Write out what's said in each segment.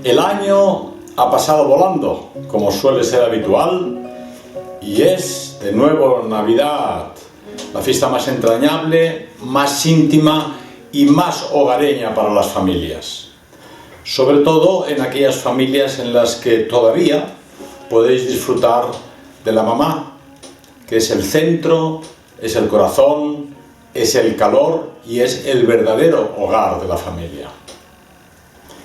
El año ha pasado volando, como suele ser habitual, y es de nuevo Navidad, la fiesta más entrañable, más íntima y más hogareña para las familias. Sobre todo en aquellas familias en las que todavía podéis disfrutar de la mamá, que es el centro, es el corazón, es el calor y es el verdadero hogar de la familia.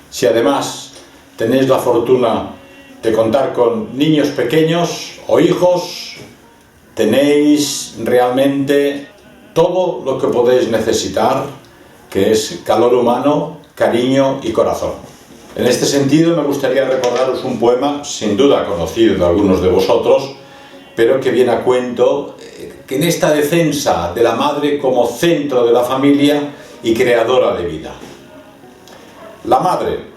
Si además tenéis la fortuna de contar con niños pequeños o hijos, tenéis realmente todo lo que podéis necesitar, que es calor humano, cariño y corazón. En este sentido me gustaría recordaros un poema, sin duda conocido de algunos de vosotros, pero que viene a cuento que en esta defensa de la madre como centro de la familia y creadora de vida. La madre.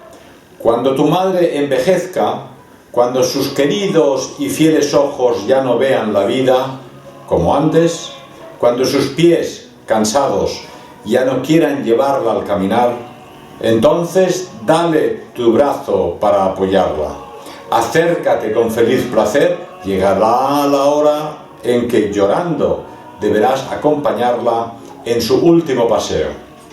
Cuando tu madre envejezca, cuando sus queridos y fieles ojos ya no vean la vida como antes, cuando sus pies, cansados, ya no quieran llevarla al caminar, entonces dale tu brazo para apoyarla. Acércate con feliz placer, llegará la hora en que llorando deberás acompañarla en su último paseo.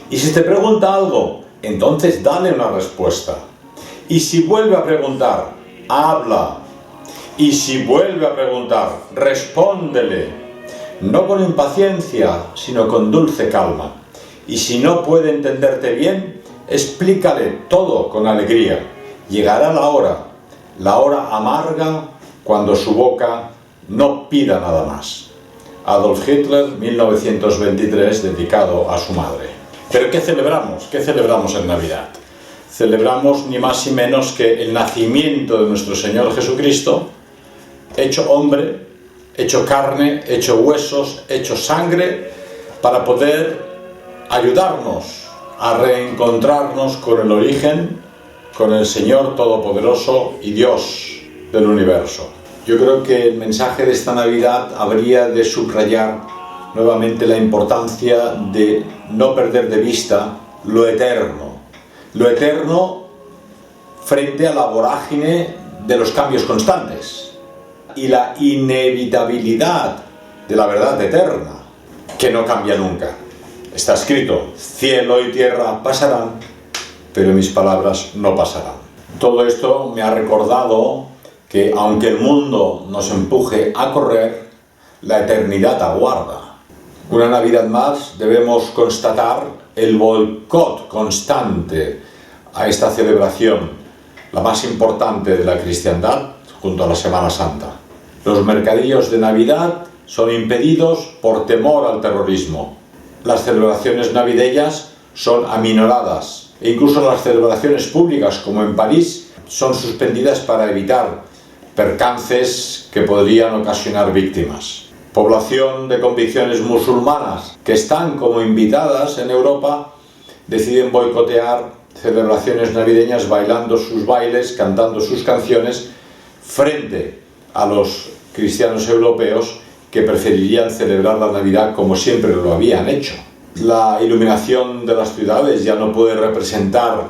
Y si te pregunta algo, entonces dale una respuesta. Y si vuelve a preguntar, habla. Y si vuelve a preguntar, respóndele. No con impaciencia, sino con dulce calma. Y si no puede entenderte bien, explícale todo con alegría. Llegará la hora amarga, cuando su boca no pida nada más. Adolf Hitler, 1923, dedicado a su madre. ¿Pero qué celebramos? ¿Qué celebramos en Navidad? Celebramos ni más ni menos que el nacimiento de nuestro Señor Jesucristo, hecho hombre, hecho carne, hecho huesos, hecho sangre, para poder ayudarnos a reencontrarnos con el origen, con el Señor Todopoderoso y Dios del universo. Yo creo que el mensaje de esta Navidad habría de subrayar nuevamente la importancia de no perder de vista lo eterno frente a la vorágine de los cambios constantes y la inevitabilidad de la verdad eterna, que no cambia nunca. Está escrito, cielo y tierra pasarán, pero mis palabras no pasarán. Todo esto me ha recordado que aunque el mundo nos empuje a correr, la eternidad aguarda. Una Navidad más debemos constatar el boicot constante a esta celebración, la más importante de la cristiandad, junto a la Semana Santa. Los mercadillos de Navidad son impedidos por temor al terrorismo. Las celebraciones navideñas son aminoradas e incluso las celebraciones públicas, como en París, son suspendidas para evitar percances que podrían ocasionar víctimas. Población de convicciones musulmanas que están como invitadas en Europa deciden boicotear celebraciones navideñas bailando sus bailes, cantando sus canciones frente a los cristianos europeos que preferirían celebrar la Navidad como siempre lo habían hecho. La iluminación de las ciudades ya no puede representar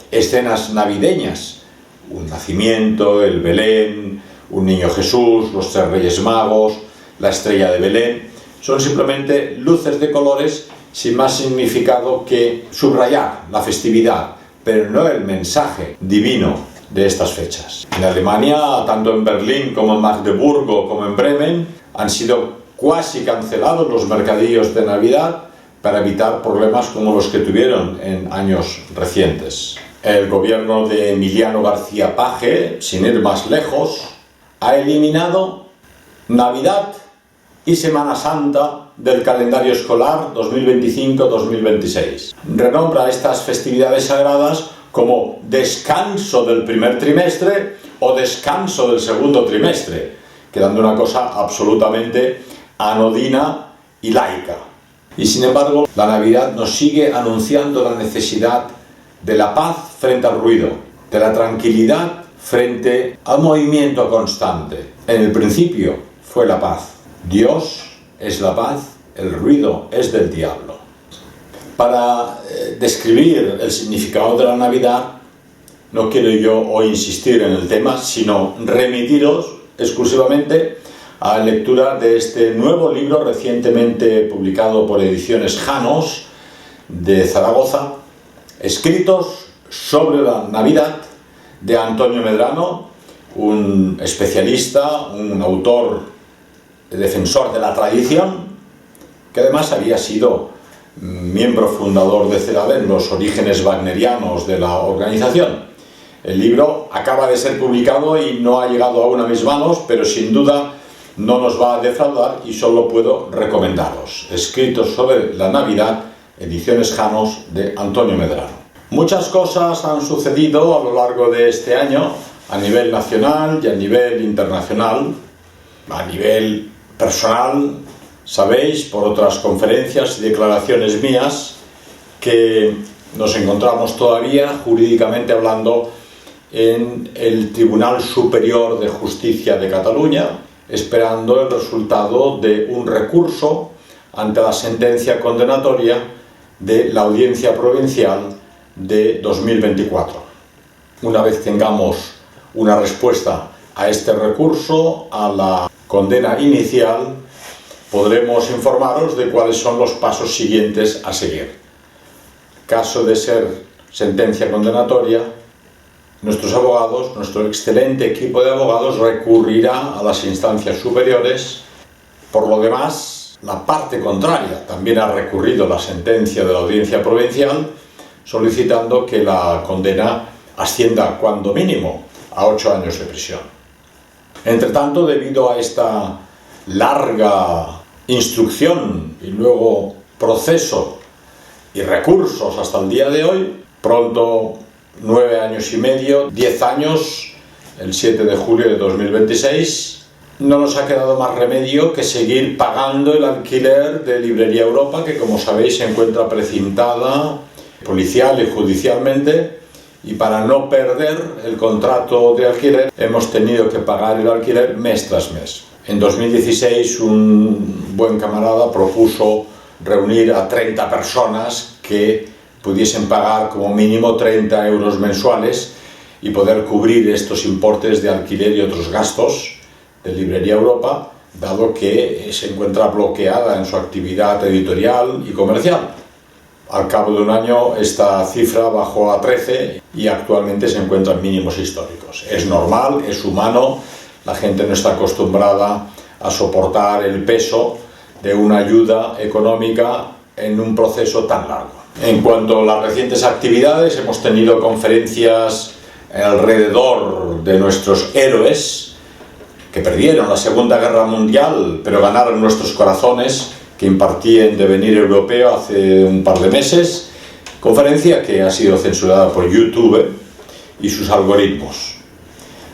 escenas navideñas, un nacimiento, el Belén, un niño Jesús, los 3 Reyes Magos, la estrella de Belén. Son simplemente luces de colores sin más significado que subrayar la festividad, pero no el mensaje divino de estas fechas. En Alemania, tanto en Berlín como en Magdeburgo como en Bremen, han sido casi cancelados los mercadillos de Navidad para evitar problemas como los que tuvieron en años recientes. El gobierno de Emiliano García Paje, sin ir más lejos, ha eliminado Navidad y Semana Santa del calendario escolar 2025-2026. Renombra estas festividades sagradas como descanso del primer trimestre o descanso del segundo trimestre, quedando una cosa absolutamente anodina y laica. Y sin embargo, la Navidad nos sigue anunciando la necesidad de la paz frente al ruido, de la tranquilidad frente al movimiento constante. En el principio fue la paz. Dios es la paz, el ruido es del diablo. Para describir el significado de la Navidad, no quiero yo hoy insistir en el tema, sino remitiros exclusivamente a la lectura de este nuevo libro recientemente publicado por Ediciones Janos de Zaragoza, Escritos sobre la Navidad, de Antonio Medrano, un especialista, un autor defensor de la tradición, que además había sido miembro fundador de CELAD en los orígenes wagnerianos de la organización. El libro acaba de ser publicado y no ha llegado aún a mis manos, pero sin duda no nos va a defraudar y solo puedo recomendaros. Escritos sobre la Navidad, Ediciones Janos de Antonio Medrano. Muchas cosas han sucedido a lo largo de este año, a nivel nacional y a nivel internacional. A nivel personal, sabéis, por otras conferencias y declaraciones mías, que nos encontramos todavía, jurídicamente hablando, en el Tribunal Superior de Justicia de Cataluña, esperando el resultado de un recurso ante la sentencia condenatoria de la Audiencia Provincial de 2024. Una vez tengamos una respuesta a este recurso, a la condena inicial, podremos informaros de cuáles son los pasos siguientes a seguir. Caso de ser sentencia condenatoria, nuestros abogados, nuestro excelente equipo de abogados recurrirá a las instancias superiores. Por lo demás, la parte contraria también ha recurrido a la sentencia de la Audiencia Provincial, solicitando que la condena ascienda cuando mínimo a 8 años de prisión. Entre tanto, debido a esta larga instrucción y luego proceso y recursos hasta el día de hoy, pronto 9 años y medio, 10 años, el 7 de julio de 2026, no nos ha quedado más remedio que seguir pagando el alquiler de Librería Europa, que como sabéis se encuentra precintada policial y judicialmente, y para no perder el contrato de alquiler hemos tenido que pagar el alquiler mes tras mes. En 2016 un buen camarada propuso reunir a 30 personas que pudiesen pagar como mínimo 30 euros mensuales y poder cubrir estos importes de alquiler y otros gastos de Librería Europa, dado que se encuentra bloqueada en su actividad editorial y comercial. Al cabo de un año esta cifra bajó a 13 y actualmente se encuentra en mínimos históricos. Es normal, es humano, la gente no está acostumbrada a soportar el peso de una ayuda económica en un proceso tan largo. En cuanto a las recientes actividades, hemos tenido conferencias alrededor de nuestros héroes que perdieron la Segunda Guerra Mundial, pero ganaron nuestros corazones, que impartí en Devenir Europeo hace un par de meses, conferencia que ha sido censurada por YouTube y sus algoritmos.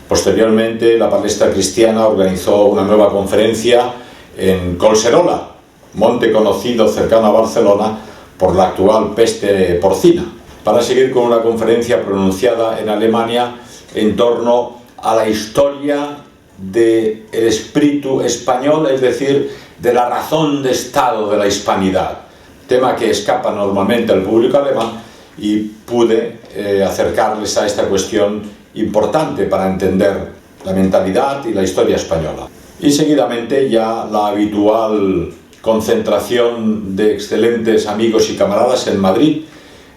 Posteriormente, la Palestra Cristiana organizó una nueva conferencia en Collserola, monte conocido cercano a Barcelona por la actual peste porcina, para seguir con una conferencia pronunciada en Alemania en torno a la historia del espíritu español, es decir, de la razón de Estado de la hispanidad, tema que escapa normalmente al público alemán, y pude acercarles a esta cuestión importante para entender la mentalidad y la historia española. Y seguidamente ya la habitual concentración de excelentes amigos y camaradas en Madrid,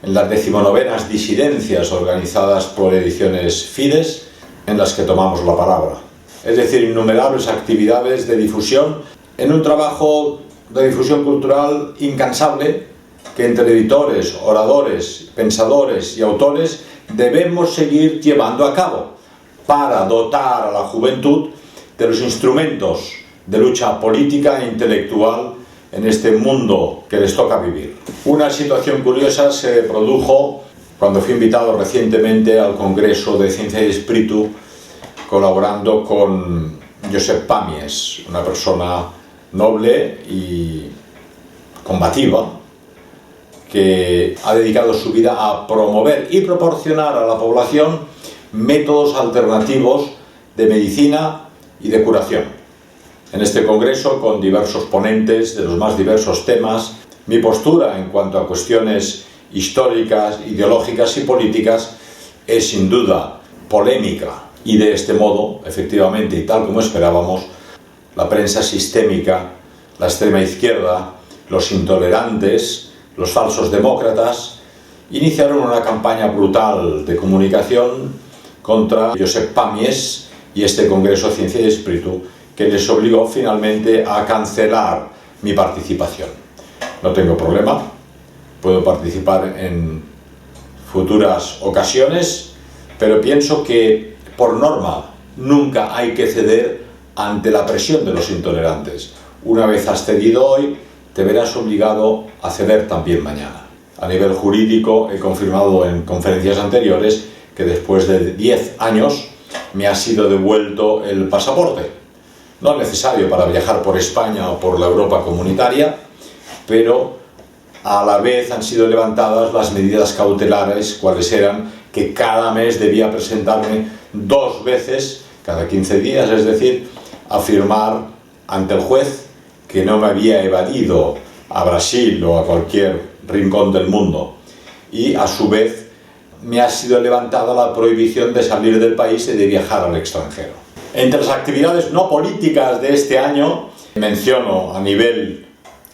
en las 19º disidencias organizadas por Ediciones Fides, en las que tomamos la palabra. Es decir, innumerables actividades de difusión en un trabajo de difusión cultural incansable que entre editores, oradores, pensadores y autores debemos seguir llevando a cabo para dotar a la juventud de los instrumentos de lucha política e intelectual en este mundo que les toca vivir. Una situación curiosa se produjo cuando fui invitado recientemente al Congreso de Ciencia y Espíritu, colaborando con Josep Pàmies, una persona noble y combativa que ha dedicado su vida a promover y proporcionar a la población métodos alternativos de medicina y de curación. En este congreso, con diversos ponentes de los más diversos temas, mi postura en cuanto a cuestiones históricas, ideológicas y políticas es sin duda polémica y de este modo, efectivamente, y tal como esperábamos, la prensa sistémica, la extrema izquierda, los intolerantes, los falsos demócratas, iniciaron una campaña brutal de comunicación contra Josep Pàmies y este Congreso Ciencia y Espíritu, que les obligó finalmente a cancelar mi participación. No tengo problema, puedo participar en futuras ocasiones, pero pienso que, por norma, nunca hay que ceder ante la presión de los intolerantes. Una vez has cedido hoy, te verás obligado a ceder también mañana. A nivel jurídico, he confirmado en conferencias anteriores que después de 10 años me ha sido devuelto el pasaporte. No necesario para viajar por España o por la Europa comunitaria, pero a la vez han sido levantadas las medidas cautelares, cuales eran que cada mes debía presentarme 2 veces, cada 15 días, es decir, a firmar ante el juez que no me había evadido a Brasil o a cualquier rincón del mundo. Y a su vez me ha sido levantada la prohibición de salir del país y de viajar al extranjero. Entre las actividades no políticas de este año, menciono a nivel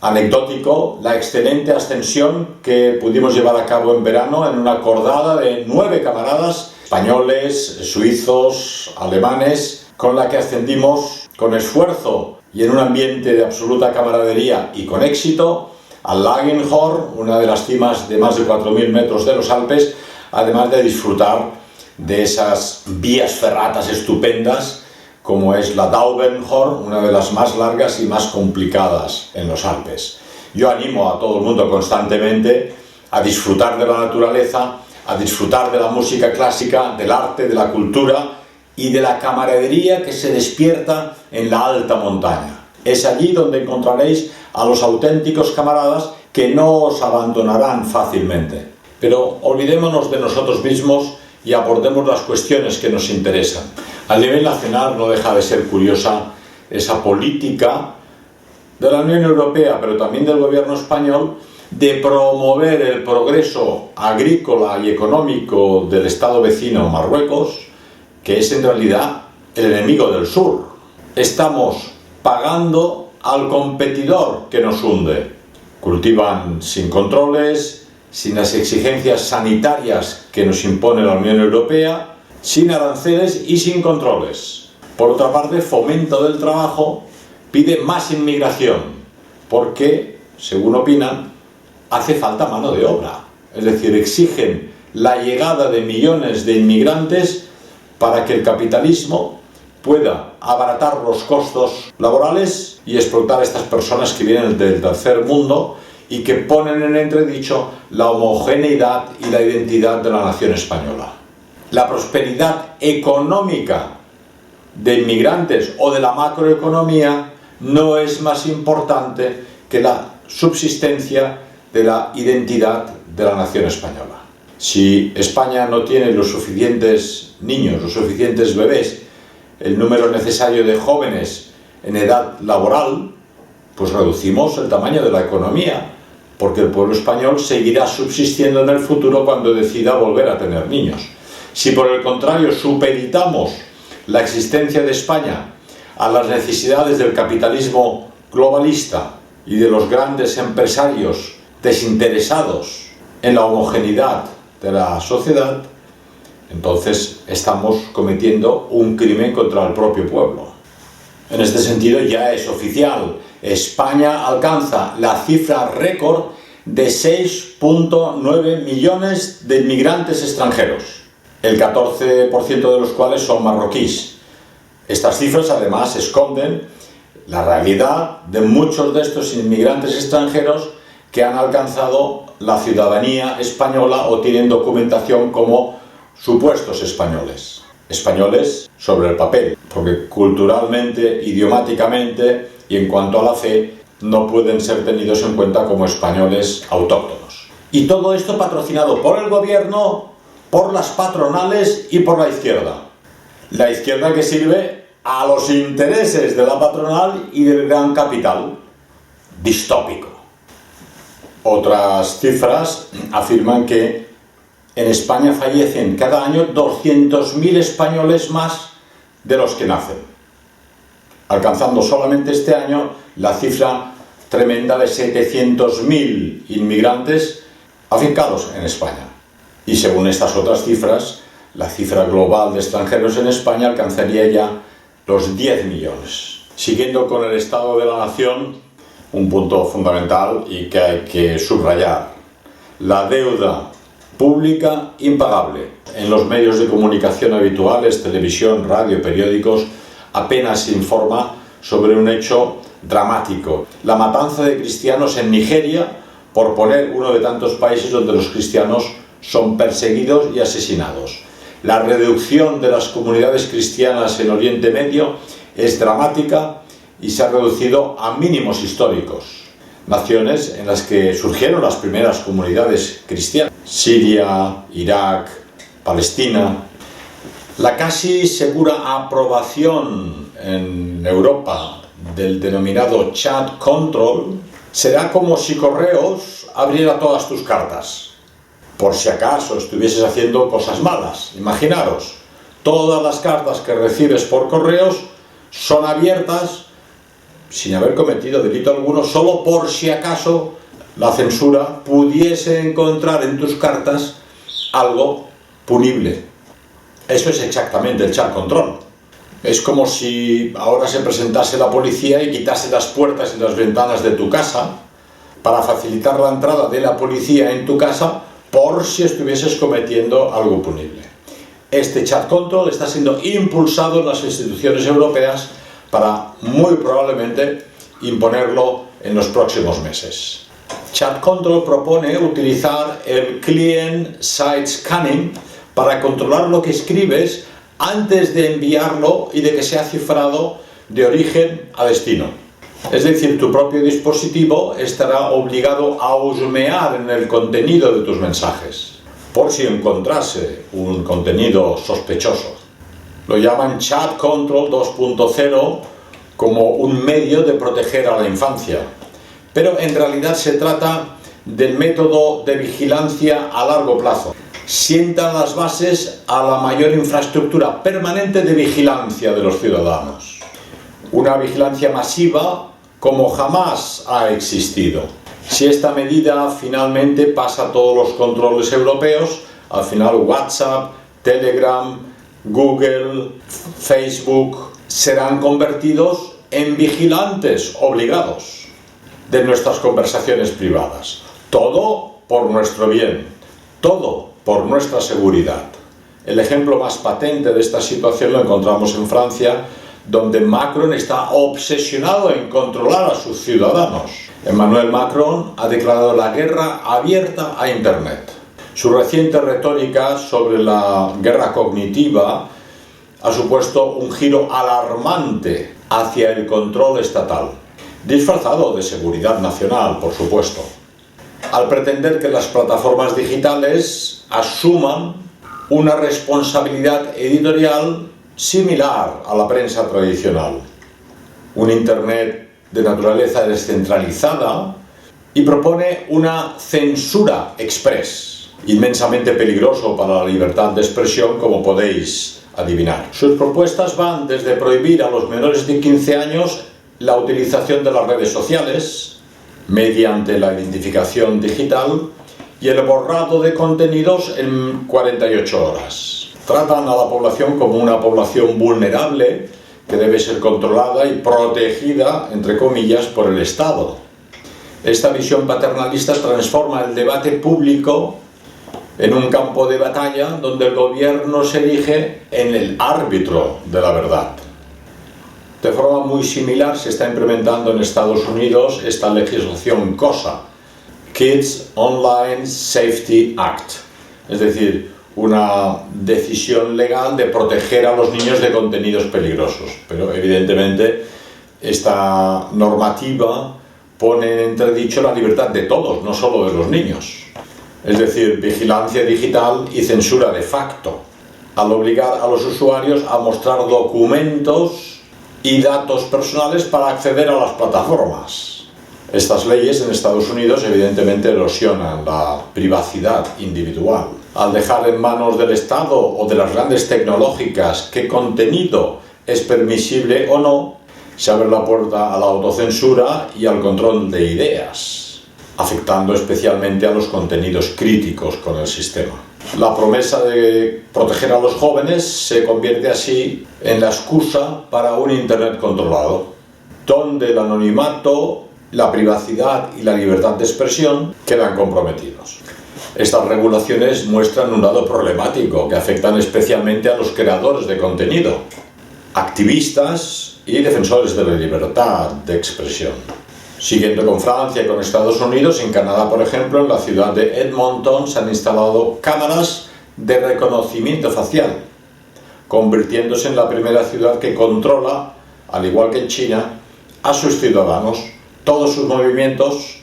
anecdótico la excelente ascensión que pudimos llevar a cabo en verano en una cordada de 9 camaradas españoles, suizos, alemanes, con la que ascendimos con esfuerzo y en un ambiente de absoluta camaradería y con éxito al Lagenhorn, una de las cimas de más de 4.000 metros de los Alpes, además de disfrutar de esas vías ferratas estupendas como es la Daubenhorn, una de las más largas y más complicadas en los Alpes. Yo animo a todo el mundo constantemente a disfrutar de la naturaleza, a disfrutar de la música clásica, del arte, de la cultura y de la camaradería que se despierta en la alta montaña. Es allí donde encontraréis a los auténticos camaradas que no os abandonarán fácilmente. Pero olvidémonos de nosotros mismos y abordemos las cuestiones que nos interesan. A nivel nacional no deja de ser curiosa esa política de la Unión Europea, pero también del gobierno español, de promover el progreso agrícola y económico del estado vecino Marruecos, que es en realidad el enemigo del sur. Estamos pagando al competidor que nos hunde. Cultivan sin controles, sin las exigencias sanitarias que nos impone la Unión Europea, sin aranceles y sin controles. Por otra parte, Fomento del Trabajo pide más inmigración, porque, según opinan, hace falta mano de obra. Es decir, exigen la llegada de millones de inmigrantes para que el capitalismo pueda abaratar los costos laborales y explotar a estas personas que vienen del tercer mundo y que ponen en entredicho la homogeneidad y la identidad de la nación española. La prosperidad económica de inmigrantes o de la macroeconomía no es más importante que la subsistencia de la identidad de la nación española. Si España no tiene los suficientes niños, los suficientes bebés, el número necesario de jóvenes en edad laboral, pues reducimos el tamaño de la economía, porque el pueblo español seguirá subsistiendo en el futuro cuando decida volver a tener niños. Si por el contrario supeditamos la existencia de España a las necesidades del capitalismo globalista y de los grandes empresarios desinteresados en la homogeneidad de la sociedad, entonces estamos cometiendo un crimen contra el propio pueblo. En este sentido ya es oficial, España alcanza la cifra récord de 6,9 millones de inmigrantes extranjeros, el 14% de los cuales son marroquíes. Estas cifras además esconden la realidad de muchos de estos inmigrantes extranjeros que han alcanzado la ciudadanía española o tienen documentación como supuestos españoles. Españoles sobre el papel, porque culturalmente, idiomáticamente y en cuanto a la fe no pueden ser tenidos en cuenta como españoles autóctonos. Y todo esto patrocinado por el gobierno, por las patronales y por la izquierda. La izquierda que sirve a los intereses de la patronal y del gran capital. Distópico. Otras cifras afirman que En España fallecen cada año 200.000 españoles más de los que nacen, alcanzando solamente este año la cifra tremenda de 700.000 inmigrantes afincados en España. Y según estas otras cifras, la cifra global de extranjeros en España alcanzaría ya los 10 millones. Siguiendo con el estado de la nación, un punto fundamental y que hay que subrayar: la deuda pública impagable. En los medios de comunicación habituales, televisión, radio, periódicos, apenas se informa sobre un hecho dramático: la matanza de cristianos en Nigeria, por poner uno de tantos países donde los cristianos son perseguidos y asesinados. La reducción de las comunidades cristianas en Oriente Medio es dramática y se ha reducido a mínimos históricos. Naciones en las que surgieron las primeras comunidades cristianas: Siria, Irak, Palestina. La casi segura aprobación en Europa del denominado chat control será como si Correos abriera todas tus cartas, por si acaso estuvieses haciendo cosas malas. Imaginaros, todas las cartas que recibes por correos son abiertas sin haber cometido delito alguno, solo por si acaso la censura pudiese encontrar en tus cartas algo punible. Eso es exactamente el chat control. Es como si ahora se presentase la policía y quitase las puertas y las ventanas de tu casa para facilitar la entrada de la policía en tu casa por si estuvieses cometiendo algo punible. Este chat control está siendo impulsado en las instituciones europeas para muy probablemente imponerlo en los próximos meses. Chat control propone utilizar el client-side scanning para controlar lo que escribes antes de enviarlo y de que sea cifrado de origen a destino. Es decir, tu propio dispositivo estará obligado a husmear en el contenido de tus mensajes, por si encontrase un contenido sospechoso. Lo llaman Chat Control 2.0 como un medio de proteger a la infancia, pero en realidad se trata del método de vigilancia a largo plazo. Sientan las bases a la mayor infraestructura permanente de vigilancia de los ciudadanos. Una vigilancia masiva como jamás ha existido. Si esta medida finalmente pasa todos los controles europeos, al final WhatsApp, Telegram, Google, Facebook serán convertidos en vigilantes obligados de nuestras conversaciones privadas. Todo por nuestro bien, todo por nuestra seguridad. El ejemplo más patente de esta situación lo encontramos en Francia, donde Macron está obsesionado en controlar a sus ciudadanos. Emmanuel Macron ha declarado la guerra abierta a Internet. Su reciente retórica sobre la guerra cognitiva ha supuesto un giro alarmante hacia el control estatal, disfrazado de seguridad nacional, por supuesto, al pretender que las plataformas digitales asuman una responsabilidad editorial similar a la prensa tradicional. Un Internet de naturaleza descentralizada y propone una censura express, inmensamente peligroso para la libertad de expresión, como podéis adivinar. Sus propuestas van desde prohibir a los menores de 15 años la utilización de las redes sociales mediante la identificación digital y el borrado de contenidos en 48 horas. Tratan a la población como una población vulnerable que debe ser controlada y protegida, entre comillas, por el Estado. Esta visión paternalista transforma el debate público en un campo de batalla donde el gobierno se erige en el árbitro de la verdad. De forma muy similar se está implementando en Estados Unidos esta legislación KOSA, Kids Online Safety Act, es decir, una decisión legal de proteger a los niños de contenidos peligrosos. Pero evidentemente esta normativa pone en entredicho la libertad de todos, no solo de los niños. Es decir, vigilancia digital y censura de facto, al obligar a los usuarios a mostrar documentos y datos personales para acceder a las plataformas. Estas leyes en Estados Unidos evidentemente erosionan la privacidad individual. al dejar en manos del Estado o de las grandes tecnológicas qué contenido es permisible o no, se abre la puerta a la autocensura y al control de ideas, afectando especialmente a los contenidos críticos con el sistema. La promesa de proteger a los jóvenes se convierte así en la excusa para un Internet controlado, donde el anonimato, la privacidad y la libertad de expresión quedan comprometidos. Estas regulaciones muestran un lado problemático que afectan especialmente a los creadores de contenido, activistas y defensores de la libertad de expresión. Siguiendo con Francia y con Estados Unidos, en Canadá, por ejemplo, en la ciudad de Edmonton se han instalado cámaras de reconocimiento facial, convirtiéndose en la primera ciudad que controla, al igual que en China, a sus ciudadanos, todos sus movimientos,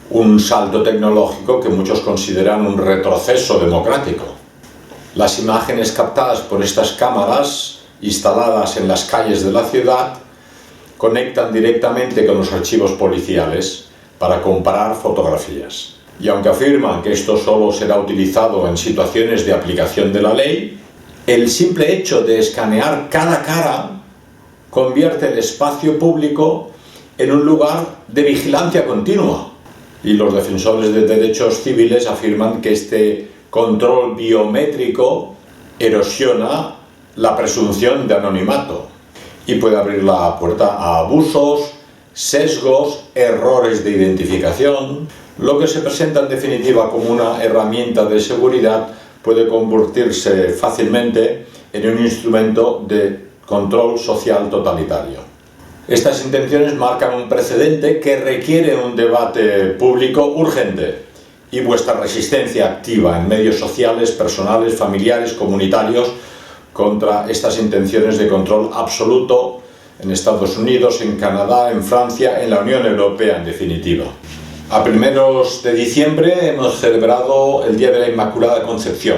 un salto tecnológico que muchos consideran un retroceso democrático. Las imágenes captadas por estas cámaras, instaladas en las calles de la ciudad, conectan directamente con los archivos policiales para comparar fotografías. Y aunque afirman que esto solo será utilizado en situaciones de aplicación de la ley, el simple hecho de escanear cada cara convierte el espacio público en un lugar de vigilancia continua. Y los defensores de derechos civiles afirman que este control biométrico erosiona la presunción de anonimato y puede abrir la puerta a abusos, sesgos, errores de identificación. Lo que se presenta en definitiva como una herramienta de seguridad puede convertirse fácilmente en un instrumento de control social totalitario. Estas intenciones marcan un precedente que requiere un debate público urgente y vuestra resistencia activa en medios sociales, personales, familiares, comunitarios contra estas intenciones de control absoluto en Estados Unidos, en Canadá, en Francia, en la Unión Europea en definitiva. A primeros de diciembre hemos celebrado el Día de la Inmaculada Concepción,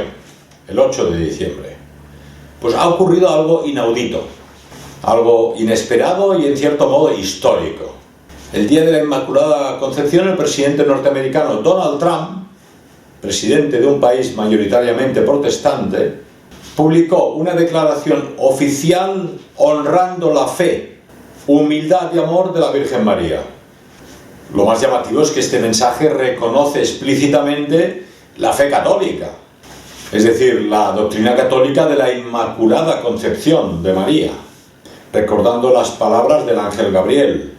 el 8 de diciembre. Pues ha ocurrido algo inaudito, algo inesperado y en cierto modo histórico. El día de la Inmaculada Concepción, el presidente norteamericano Donald Trump, presidente de un país mayoritariamente protestante, publicó una declaración oficial honrando la fe, humildad y amor de la Virgen María. Lo más llamativo es que este mensaje reconoce explícitamente la fe católica, es decir, la doctrina católica de la Inmaculada Concepción de María, recordando las palabras del ángel Gabriel: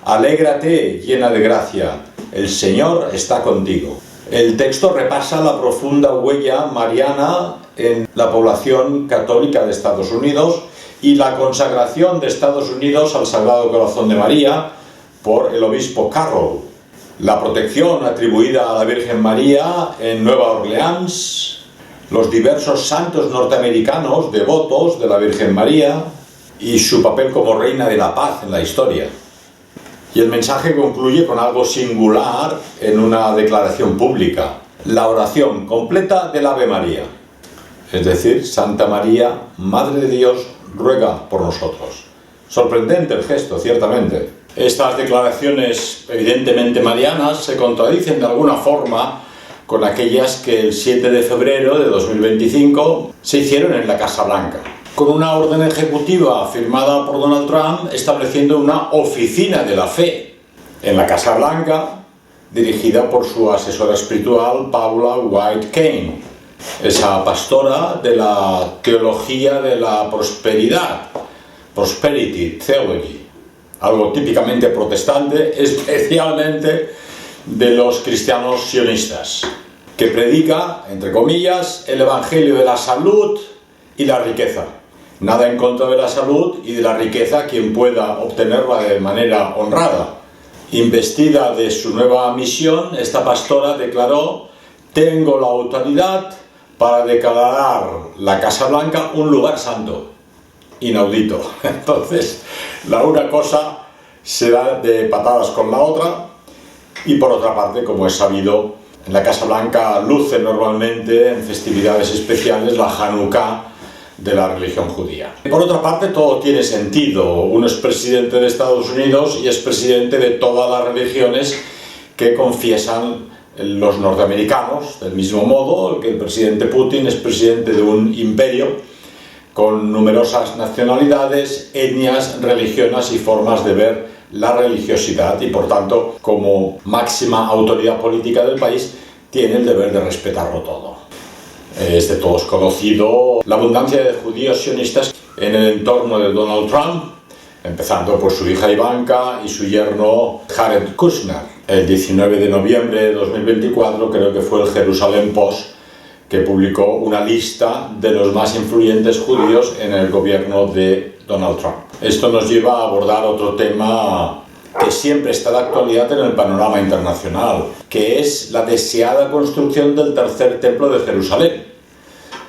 alégrate, llena de gracia, el Señor está contigo. El texto repasa la profunda huella mariana en la población católica de Estados Unidos y la consagración de Estados Unidos al Sagrado Corazón de María por el obispo Carroll, la protección atribuida a la Virgen María en Nueva Orleans, los diversos santos norteamericanos devotos de la Virgen María y su papel como reina de la paz en la historia. Y el mensaje concluye con algo singular en una declaración pública: la oración completa del Ave María. Es decir, Santa María, Madre de Dios, ruega por nosotros. Sorprendente el gesto, ciertamente. Estas declaraciones evidentemente marianas se contradicen de alguna forma con aquellas que el 7 de febrero de 2025 se hicieron en la Casa Blanca, con una orden ejecutiva firmada por Donald Trump estableciendo una oficina de la fe en la Casa Blanca, dirigida por su asesora espiritual Paula White Cain, esa pastora de la teología de la prosperidad, Prosperity Theology, algo típicamente protestante, especialmente de los cristianos sionistas, que predica, entre comillas, el evangelio de la salud y la riqueza. Nada en contra de la salud y de la riqueza quien pueda obtenerla de manera honrada. Investida de su nueva misión, esta pastora declaró: tengo la autoridad para declarar la Casa Blanca un lugar santo. Inaudito. Entonces, la una cosa se da de patadas con la otra, y por otra parte, como es sabido, en la Casa Blanca luce normalmente en festividades especiales la Hanukkah de la religión judía. Por otra parte, todo tiene sentido. Uno es presidente de Estados Unidos y es presidente de todas las religiones que confiesan los norteamericanos, del mismo modo que el presidente Putin es presidente de un imperio con numerosas nacionalidades, etnias, religiones y formas de ver la religiosidad y, por tanto, como máxima autoridad política del país, tiene el deber de respetarlo todo. Es de todos conocido la abundancia de judíos sionistas en el entorno de Donald Trump, empezando por su hija Ivanka y su yerno Jared Kushner. El 19 de noviembre de 2024 creo que fue el Jerusalem Post que publicó una lista de los más influyentes judíos en el gobierno de Donald Trump. Esto nos lleva a abordar otro tema que siempre está de actualidad en el panorama internacional, que es la deseada construcción del tercer templo de Jerusalén.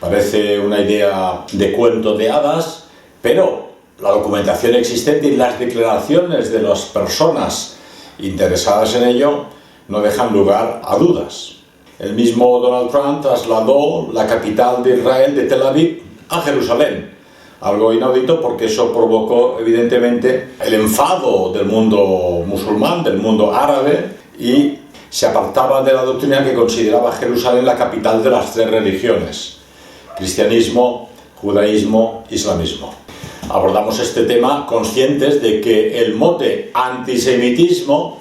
Parece una idea de cuento de hadas, pero la documentación existente y las declaraciones de las personas interesadas en ello no dejan lugar a dudas. El mismo Donald Trump trasladó la capital de Israel de Tel Aviv a Jerusalén, algo inaudito porque eso provocó evidentemente el enfado del mundo musulmán, del mundo árabe, y se apartaba de la doctrina que consideraba Jerusalén la capital de las tres religiones: cristianismo, judaísmo, islamismo. Abordamos este tema conscientes de que el mote antisemitismo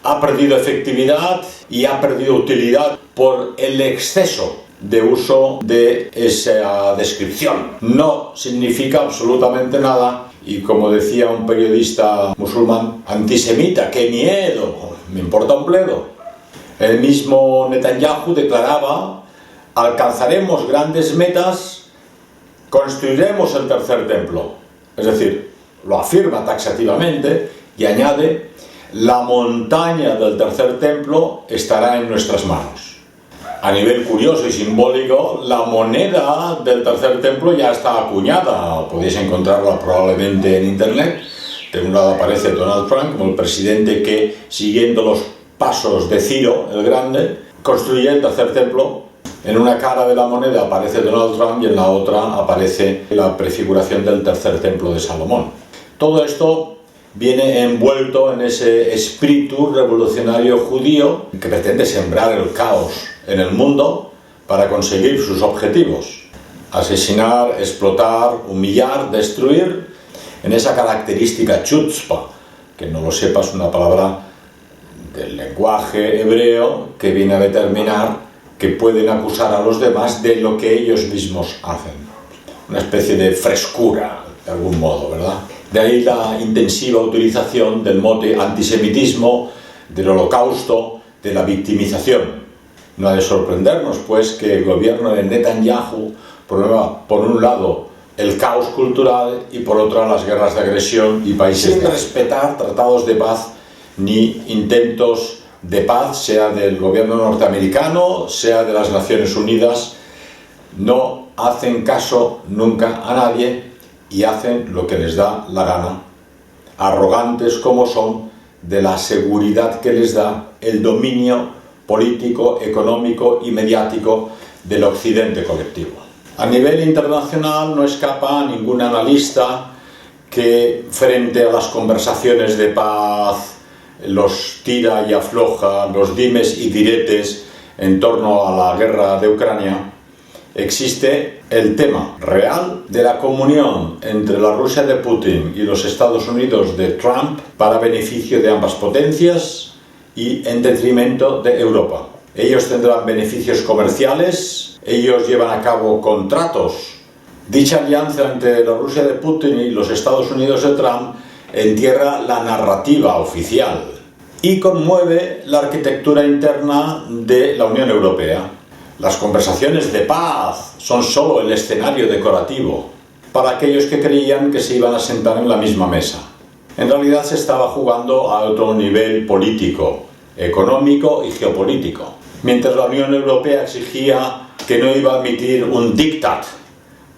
ha perdido efectividad y ha perdido utilidad por el exceso de uso de esa descripción. No significa absolutamente nada y, como decía un periodista musulmán, antisemita, ¡qué miedo! Me importa un bledo. El mismo Netanyahu declaraba: alcanzaremos grandes metas, construiremos el tercer templo. Es decir, lo afirma taxativamente y añade: la montaña del tercer templo estará en nuestras manos. A nivel curioso y simbólico, la moneda del tercer templo ya está acuñada. Podéis encontrarla probablemente en internet. De un lado aparece Donald Trump como el presidente que, siguiendo los pasos de Ciro el Grande, construye el tercer templo. En una cara de la moneda aparece Donald Trump y en la otra aparece la prefiguración del tercer templo de Salomón. Todo esto viene envuelto en ese espíritu revolucionario judío que pretende sembrar el caos en el mundo para conseguir sus objetivos: asesinar, explotar, humillar, destruir. En esa característica chutzpah, que no lo sepas, una palabra del lenguaje hebreo que viene a determinar que pueden acusar a los demás de lo que ellos mismos hacen. Una especie de frescura, de algún modo, ¿verdad? De ahí la intensiva utilización del mote antisemitismo, del holocausto, de la victimización. No ha de sorprendernos, pues, que el gobierno de Netanyahu promueva, por un lado, el caos cultural y, por otro, las guerras de agresión y países sin respetar tratados de paz ni intentos de paz, sea del gobierno norteamericano, sea de las Naciones Unidas. No hacen caso nunca a nadie y hacen lo que les da la gana, arrogantes como son de la seguridad que les da el dominio político, económico y mediático del occidente colectivo. A nivel internacional no escapa a ningún analista que, frente a las conversaciones de paz, los tira y afloja, los dimes y diretes en torno a la guerra de Ucrania, existe el tema real de la comunión entre la Rusia de Putin y los Estados Unidos de Trump para beneficio de ambas potencias y en detrimento de Europa. Ellos tendrán beneficios comerciales, ellos llevan a cabo contratos. Dicha alianza entre la Rusia de Putin y los Estados Unidos de Trump entierra la narrativa oficial y conmueve la arquitectura interna de la Unión Europea. Las conversaciones de paz son solo el escenario decorativo para aquellos que creían que se iban a sentar en la misma mesa. En realidad se estaba jugando a otro nivel político, económico y geopolítico. Mientras la Unión Europea exigía que no iba a emitir un diktat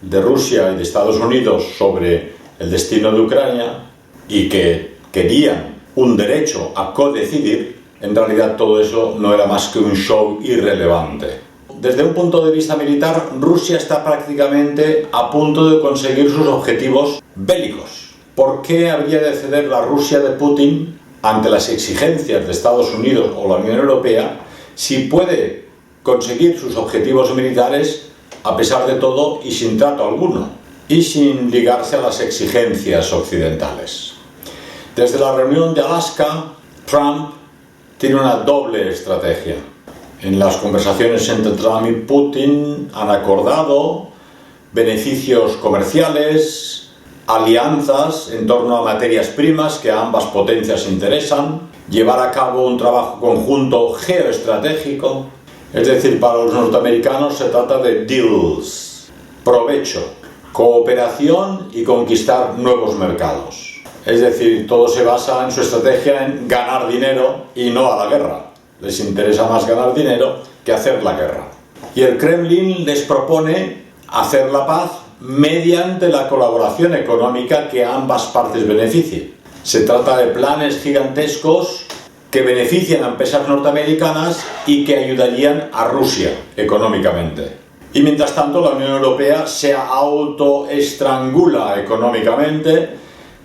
de Rusia y de Estados Unidos sobre el destino de Ucrania y que querían un derecho a codecidir, en realidad todo eso no era más que un show irrelevante. Desde un punto de vista militar, Rusia está prácticamente a punto de conseguir sus objetivos bélicos. ¿Por qué habría de ceder la Rusia de Putin ante las exigencias de Estados Unidos o la Unión Europea si puede conseguir sus objetivos militares a pesar de todo y sin trato alguno, y sin ligarse a las exigencias occidentales. Desde la reunión de Alaska, Trump tiene una doble estrategia. En las conversaciones entre Trump y Putin han acordado beneficios comerciales, alianzas en torno a materias primas que a ambas potencias interesan, llevar a cabo un trabajo conjunto geoestratégico. Es decir, para los norteamericanos se trata de deals, provecho, cooperación y conquistar nuevos mercados. Es decir, todo se basa en su estrategia en ganar dinero y no a la guerra. Les interesa más ganar dinero que hacer la guerra. Y el Kremlin les propone hacer la paz mediante la colaboración económica que a ambas partes beneficie. Se trata de planes gigantescos que benefician a empresas norteamericanas y que ayudarían a Rusia económicamente. Y mientras tanto la Unión Europea se autoestrangula económicamente,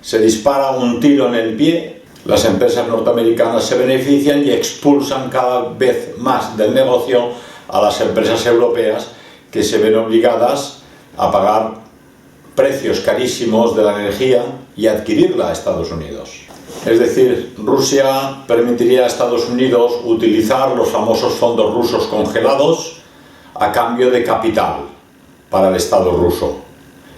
se dispara un tiro en el pie, las empresas norteamericanas se benefician y expulsan cada vez más del negocio a las empresas europeas que se ven obligadas a pagar precios carísimos de la energía y adquirirla a Estados Unidos. Es decir, Rusia permitiría a Estados Unidos utilizar los famosos fondos rusos congelados a cambio de capital para el Estado ruso.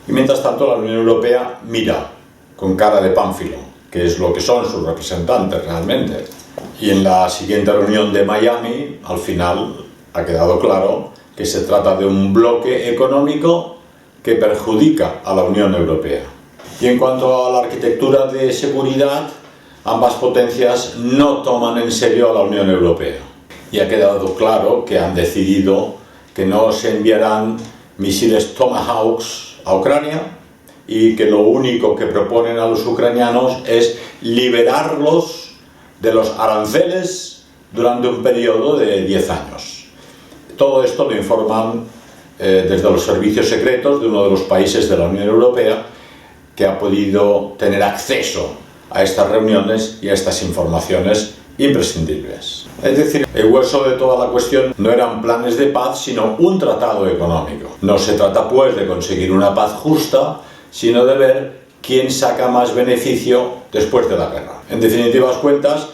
Y mientras tanto la Unión Europea mira con cara de pánfilo, que es lo que son sus representantes realmente. Y en la siguiente reunión de Miami, al final ha quedado claro que se trata de un bloque económico que perjudica a la Unión Europea. Y en cuanto a la arquitectura de seguridad, ambas potencias no toman en serio a la Unión Europea. Y ha quedado claro que han decidido que no se enviarán misiles Tomahawks a Ucrania y que lo único que proponen a los ucranianos es liberarlos de los aranceles durante un periodo de 10 años. Todo esto lo informan desde los servicios secretos de uno de los países de la Unión Europea que ha podido tener acceso a estas reuniones y a estas informaciones imprescindibles. Es decir, el hueso de toda la cuestión no eran planes de paz, sino un tratado económico. No se trata, pues, de conseguir una paz justa, sino de ver quién saca más beneficio después de la guerra. En definitivas cuentas,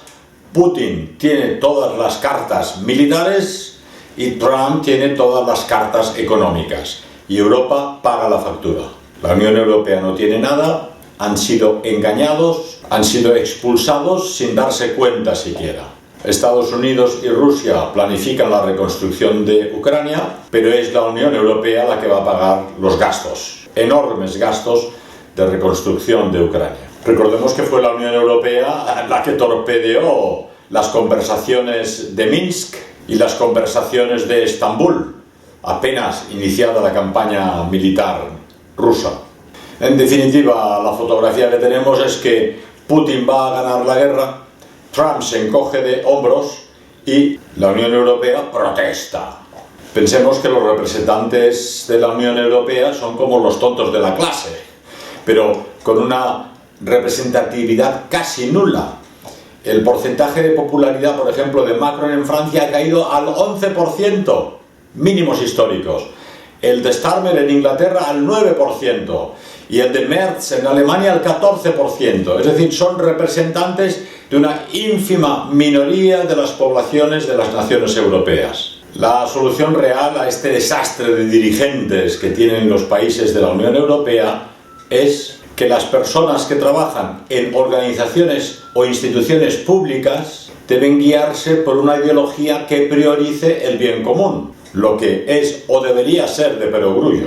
Putin tiene todas las cartas militares y Trump tiene todas las cartas económicas. Y Europa paga la factura. La Unión Europea no tiene nada, han sido engañados, han sido expulsados sin darse cuenta siquiera. Estados Unidos y Rusia planifican la reconstrucción de Ucrania, pero es la Unión Europea la que va a pagar los gastos, enormes gastos de reconstrucción de Ucrania. Recordemos que fue la Unión Europea la que torpedeó las conversaciones de Minsk y las conversaciones de Estambul, apenas iniciada la campaña militar rusa. En definitiva, la fotografía que tenemos es que Putin va a ganar la guerra, Trump se encoge de hombros y la Unión Europea protesta. Pensemos que los representantes de la Unión Europea son como los tontos de la clase, pero con una representatividad casi nula. El porcentaje de popularidad, por ejemplo, de Macron en Francia ha caído al 11%, mínimos históricos. El de Starmer en Inglaterra al 9% y el de Merz en Alemania al 14%. Es decir, son representantes de una ínfima minoría de las poblaciones de las naciones europeas. La solución real a este desastre de dirigentes que tienen los países de la Unión Europea es que las personas que trabajan en organizaciones o instituciones públicas deben guiarse por una ideología que priorice el bien común, lo que es o debería ser de perogrullo.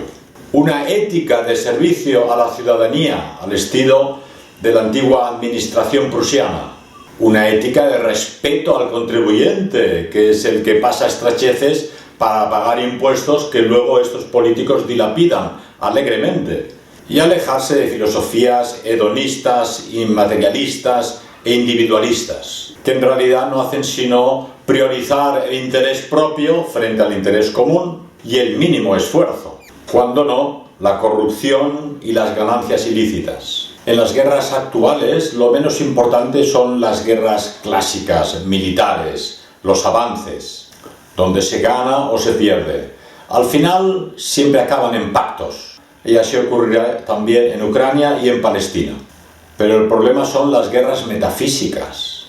Una ética de servicio a la ciudadanía al estilo de la antigua administración prusiana. Una ética de respeto al contribuyente, que es el que pasa estrecheces para pagar impuestos que luego estos políticos dilapidan alegremente. Y alejarse de filosofías hedonistas, inmaterialistas e individualistas, que en realidad no hacen sino priorizar el interés propio frente al interés común y el mínimo esfuerzo, cuando no, la corrupción y las ganancias ilícitas. En las guerras actuales, lo menos importante son las guerras clásicas, militares, los avances. donde se gana o se pierde. Al final siempre acaban en pactos, y así ocurrirá también en Ucrania y en Palestina. Pero el problema son las guerras metafísicas,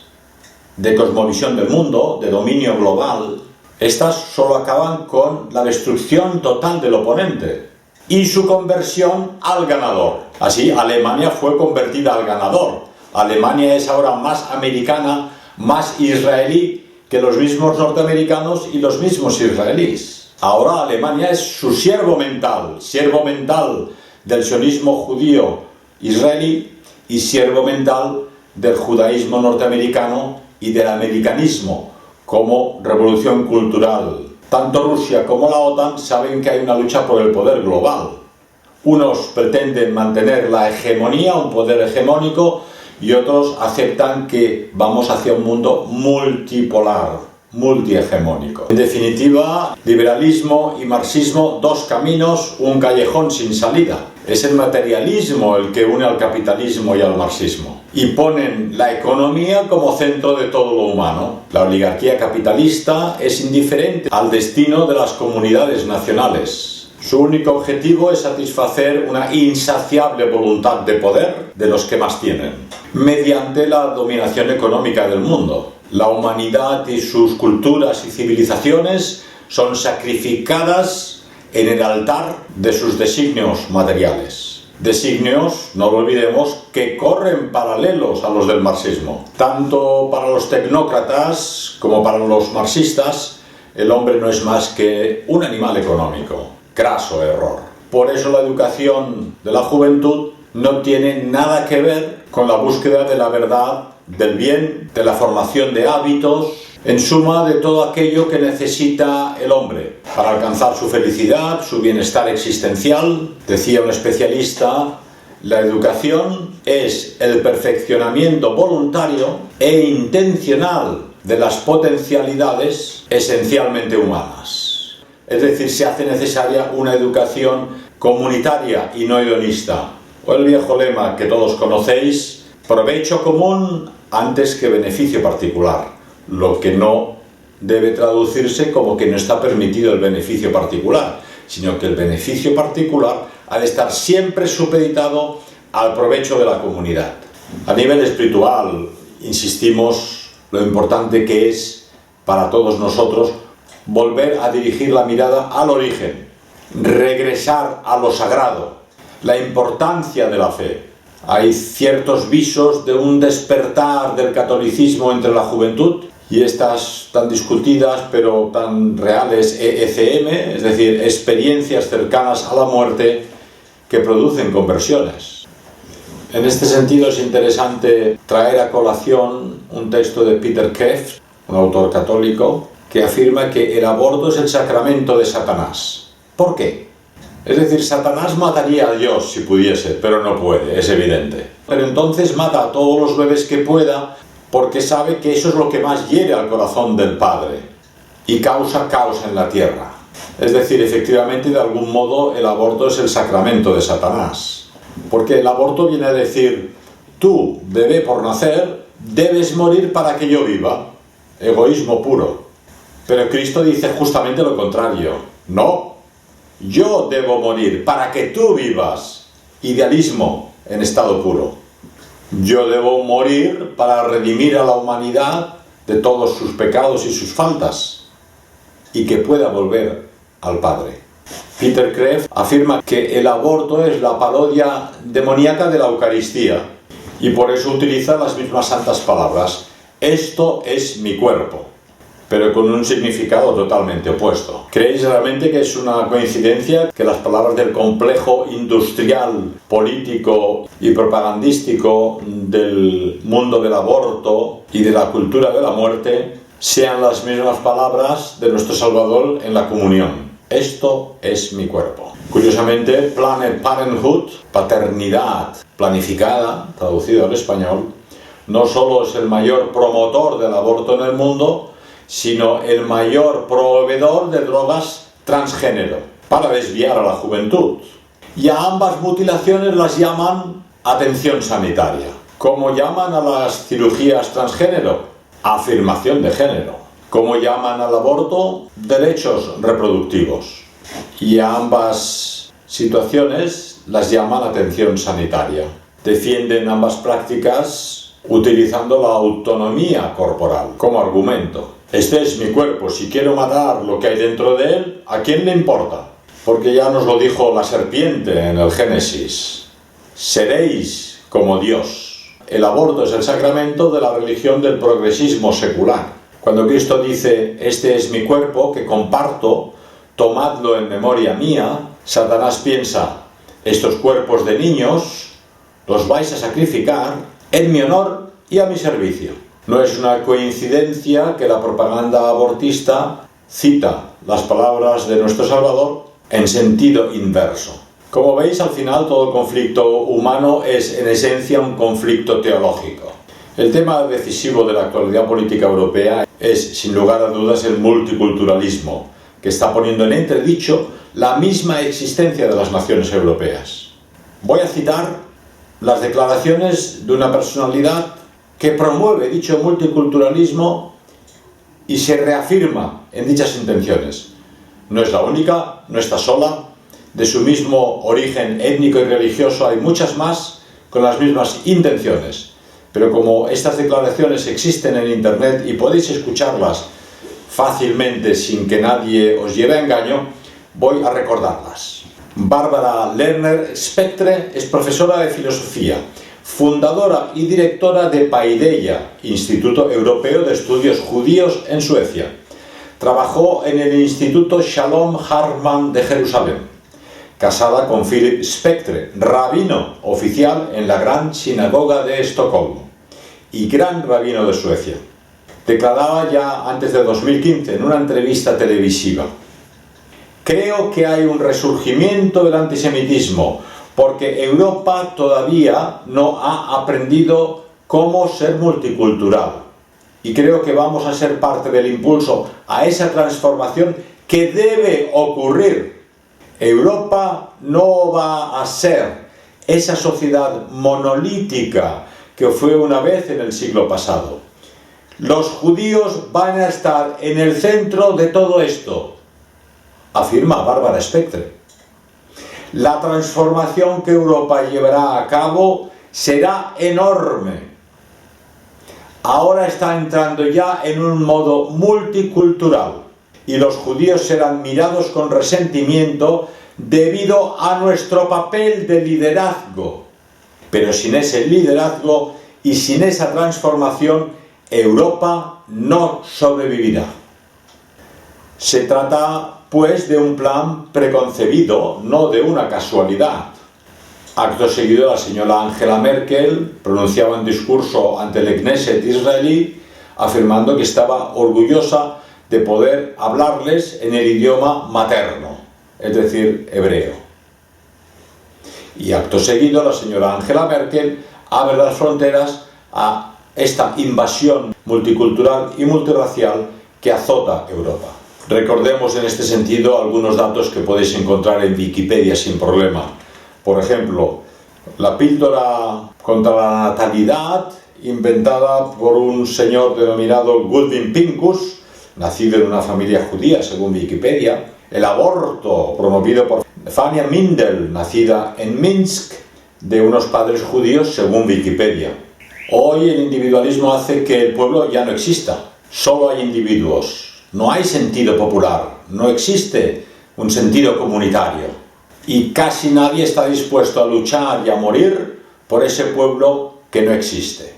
de cosmovisión del mundo, de dominio global. Estas solo acaban con la destrucción total del oponente y su conversión al ganador. Así, Alemania fue convertida al ganador. Alemania es ahora más americana, más israelí que los mismos norteamericanos y los mismos israelíes. Ahora Alemania es su siervo mental del sionismo judío israelí y siervo mental del judaísmo norteamericano y del americanismo como revolución cultural. Tanto Rusia como la OTAN saben que hay una lucha por el poder global. Unos pretenden mantener la hegemonía, un poder hegemónico, y otros aceptan que vamos hacia un mundo multipolar, multihegemónico. En definitiva, liberalismo y marxismo, dos caminos, un callejón sin salida. Es el materialismo el que une al capitalismo y al marxismo. Y ponen la economía como centro de todo lo humano. La oligarquía capitalista es indiferente al destino de las comunidades nacionales. Su único objetivo es satisfacer una insaciable voluntad de poder de los que más tienen, mediante la dominación económica del mundo. La humanidad y sus culturas y civilizaciones son sacrificadas en el altar de sus designios materiales. Designios, no lo olvidemos, que corren paralelos a los del marxismo. Tanto para los tecnócratas como para los marxistas, el hombre no es más que un animal económico. Craso error. Por eso la educación de la juventud no tiene nada que ver con la búsqueda de la verdad, del bien, de la formación de hábitos, en suma de todo aquello que necesita el hombre para alcanzar su felicidad, su bienestar existencial. Decía un especialista, la educación es el perfeccionamiento voluntario e intencional de las potencialidades esencialmente humanas. Es decir, se hace necesaria una educación comunitaria y no hedonista. O el viejo lema que todos conocéis, provecho común antes que beneficio particular. Lo que no debe traducirse como que no está permitido el beneficio particular, sino que el beneficio particular ha de estar siempre supeditado al provecho de la comunidad. A nivel espiritual, insistimos lo importante que es para todos nosotros volver a dirigir la mirada al origen, regresar a lo sagrado, la importancia de la fe. Hay ciertos visos de un despertar del catolicismo entre la juventud, y estas tan discutidas pero tan reales ECM, es decir, experiencias cercanas a la muerte que producen conversiones. En este sentido es interesante traer a colación un texto de Peter Kreeft, un autor católico, que afirma que el aborto es el sacramento de Satanás. ¿Por qué? Es decir, Satanás mataría a Dios si pudiese, pero no puede, es evidente. Pero entonces mata a todos los bebés que pueda, porque sabe que eso es lo que más hiere al corazón del Padre y causa caos en la tierra. Es decir, efectivamente, de algún modo, el aborto es el sacramento de Satanás. Porque el aborto viene a decir, tú, bebé por nacer, debes morir para que yo viva. Egoísmo puro. Pero Cristo dice justamente lo contrario. No, yo debo morir para que tú vivas. Idealismo en estado puro. Yo debo morir para redimir a la humanidad de todos sus pecados y sus faltas y que pueda volver al Padre. Peter Kreeft afirma que el aborto es la parodia demoníaca de la Eucaristía y por eso utiliza las mismas santas palabras. Esto es mi cuerpo, pero con un significado totalmente opuesto. ¿Creéis realmente que es una coincidencia que las palabras del complejo industrial, político y propagandístico del mundo del aborto y de la cultura de la muerte sean las mismas palabras de nuestro Salvador en la comunión? Esto es mi cuerpo. Curiosamente, Planned Parenthood, paternidad planificada, traducido al español, no solo es el mayor promotor del aborto en el mundo, sino el mayor proveedor de drogas transgénero para desviar a la juventud. Y a ambas mutilaciones las llaman atención sanitaria. ¿Cómo llaman a las cirugías transgénero? Afirmación de género. ¿Cómo llaman al aborto? Derechos reproductivos. Y a ambas situaciones las llaman atención sanitaria. Defienden ambas prácticas utilizando la autonomía corporal como argumento. Este es mi cuerpo, si quiero matar lo que hay dentro de él, ¿a quién le importa? Porque ya nos lo dijo la serpiente en el Génesis. Seréis como Dios. El aborto es el sacramento de la religión del progresismo secular. Cuando Cristo dice, este es mi cuerpo que comparto, tomadlo en memoria mía, Satanás piensa, estos cuerpos de niños los vais a sacrificar en mi honor y a mi servicio. No es una coincidencia que la propaganda abortista cita las palabras de nuestro Salvador en sentido inverso. Como veis, al final todo conflicto humano es en esencia un conflicto teológico. El tema decisivo de la actualidad política europea es, sin lugar a dudas, el multiculturalismo, que está poniendo en entredicho la misma existencia de las naciones europeas. Voy a citar las declaraciones de una personalidad que promueve dicho multiculturalismo y se reafirma en dichas intenciones. No es la única, no está sola. De su mismo origen étnico y religioso hay muchas más con las mismas intenciones. Pero como estas declaraciones existen en Internet y podéis escucharlas fácilmente sin que nadie os lleve a engaño, voy a recordarlas. Bárbara Lerner-Spectre es profesora de filosofía, fundadora y directora de Paideia, Instituto Europeo de Estudios Judíos en Suecia. Trabajó en el Instituto Shalom Hartman de Jerusalén. Casada con Philip Spectre, rabino oficial en la Gran Sinagoga de Estocolmo y gran rabino de Suecia. Declaraba ya antes de 2015 en una entrevista televisiva: creo que hay un resurgimiento del antisemitismo porque Europa todavía no ha aprendido cómo ser multicultural. Y creo que vamos a ser parte del impulso a esa transformación que debe ocurrir. Europa no va a ser esa sociedad monolítica que fue una vez en el siglo pasado. Los judíos van a estar en el centro de todo esto, afirma Bárbara Spectre. La transformación que Europa llevará a cabo será enorme. Ahora está entrando ya en un modo multicultural y los judíos serán mirados con resentimiento debido a nuestro papel de liderazgo. Pero sin ese liderazgo y sin esa transformación, Europa no sobrevivirá. Se trata, pues, de un plan preconcebido, no de una casualidad. Acto seguido, la señora Angela Merkel pronunciaba un discurso ante el Knesset israelí afirmando que estaba orgullosa de poder hablarles en el idioma materno, es decir, hebreo. Y acto seguido, la señora Angela Merkel abre las fronteras a esta invasión multicultural y multirracial que azota Europa. Recordemos en este sentido algunos datos que podéis encontrar en Wikipedia sin problema. Por ejemplo, la píldora contra la natalidad, inventada por un señor denominado Gulden Pincus, nacido en una familia judía, según Wikipedia. El aborto, promovido por Fania Mindel, nacida en Minsk, de unos padres judíos, según Wikipedia. Hoy el individualismo hace que el pueblo ya no exista. Solo hay individuos. No hay sentido popular. No existe un sentido comunitario. Y casi nadie está dispuesto a luchar y a morir por ese pueblo que no existe,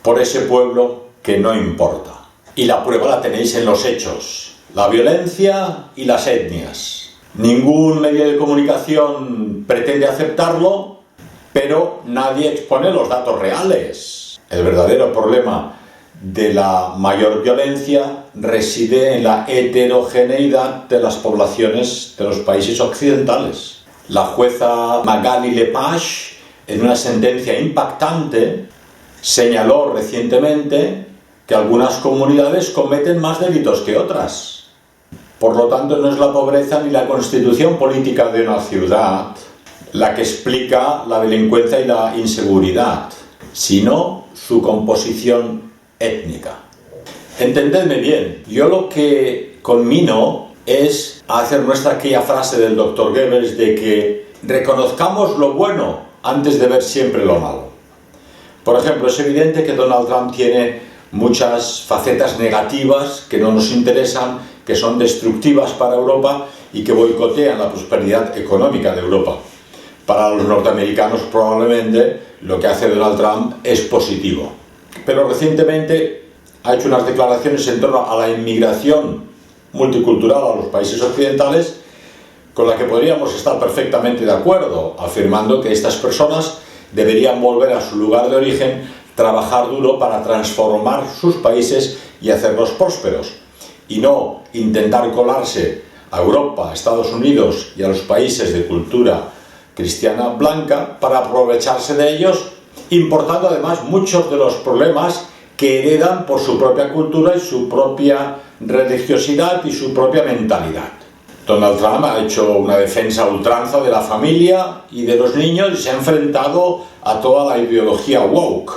por ese pueblo que no importa. Y la prueba la tenéis en los hechos, la violencia y las etnias. Ningún medio de comunicación pretende aceptarlo, pero nadie expone los datos reales. El verdadero problema de la mayor violencia reside en la heterogeneidad de las poblaciones de los países occidentales. La jueza Magali Lepage, en una sentencia impactante, señaló recientemente que algunas comunidades cometen más delitos que otras. Por lo tanto, no es la pobreza ni la constitución política de una ciudad la que explica la delincuencia y la inseguridad, sino su composición étnica. Entendedme bien, yo lo que conmino es hacer nuestra aquella frase del Dr. Goebbels de que reconozcamos lo bueno antes de ver siempre lo malo. Por ejemplo, es evidente que Donald Trump tiene muchas facetas negativas que no nos interesan, que son destructivas para Europa y que boicotean la prosperidad económica de Europa. Para los norteamericanos probablemente lo que hace Donald Trump es positivo. Pero recientemente ha hecho unas declaraciones en torno a la inmigración multicultural a los países occidentales con la que podríamos estar perfectamente de acuerdo, afirmando que estas personas deberían volver a su lugar de origen, trabajar duro para transformar sus países y hacerlos prósperos, y no intentar colarse a Europa, a Estados Unidos y a los países de cultura cristiana blanca para aprovecharse de ellos, importando además muchos de los problemas que heredan por su propia cultura y su propia religiosidad y su propia mentalidad. Donald Trump ha hecho una defensa a ultranza de la familia y de los niños y se ha enfrentado a toda la ideología woke.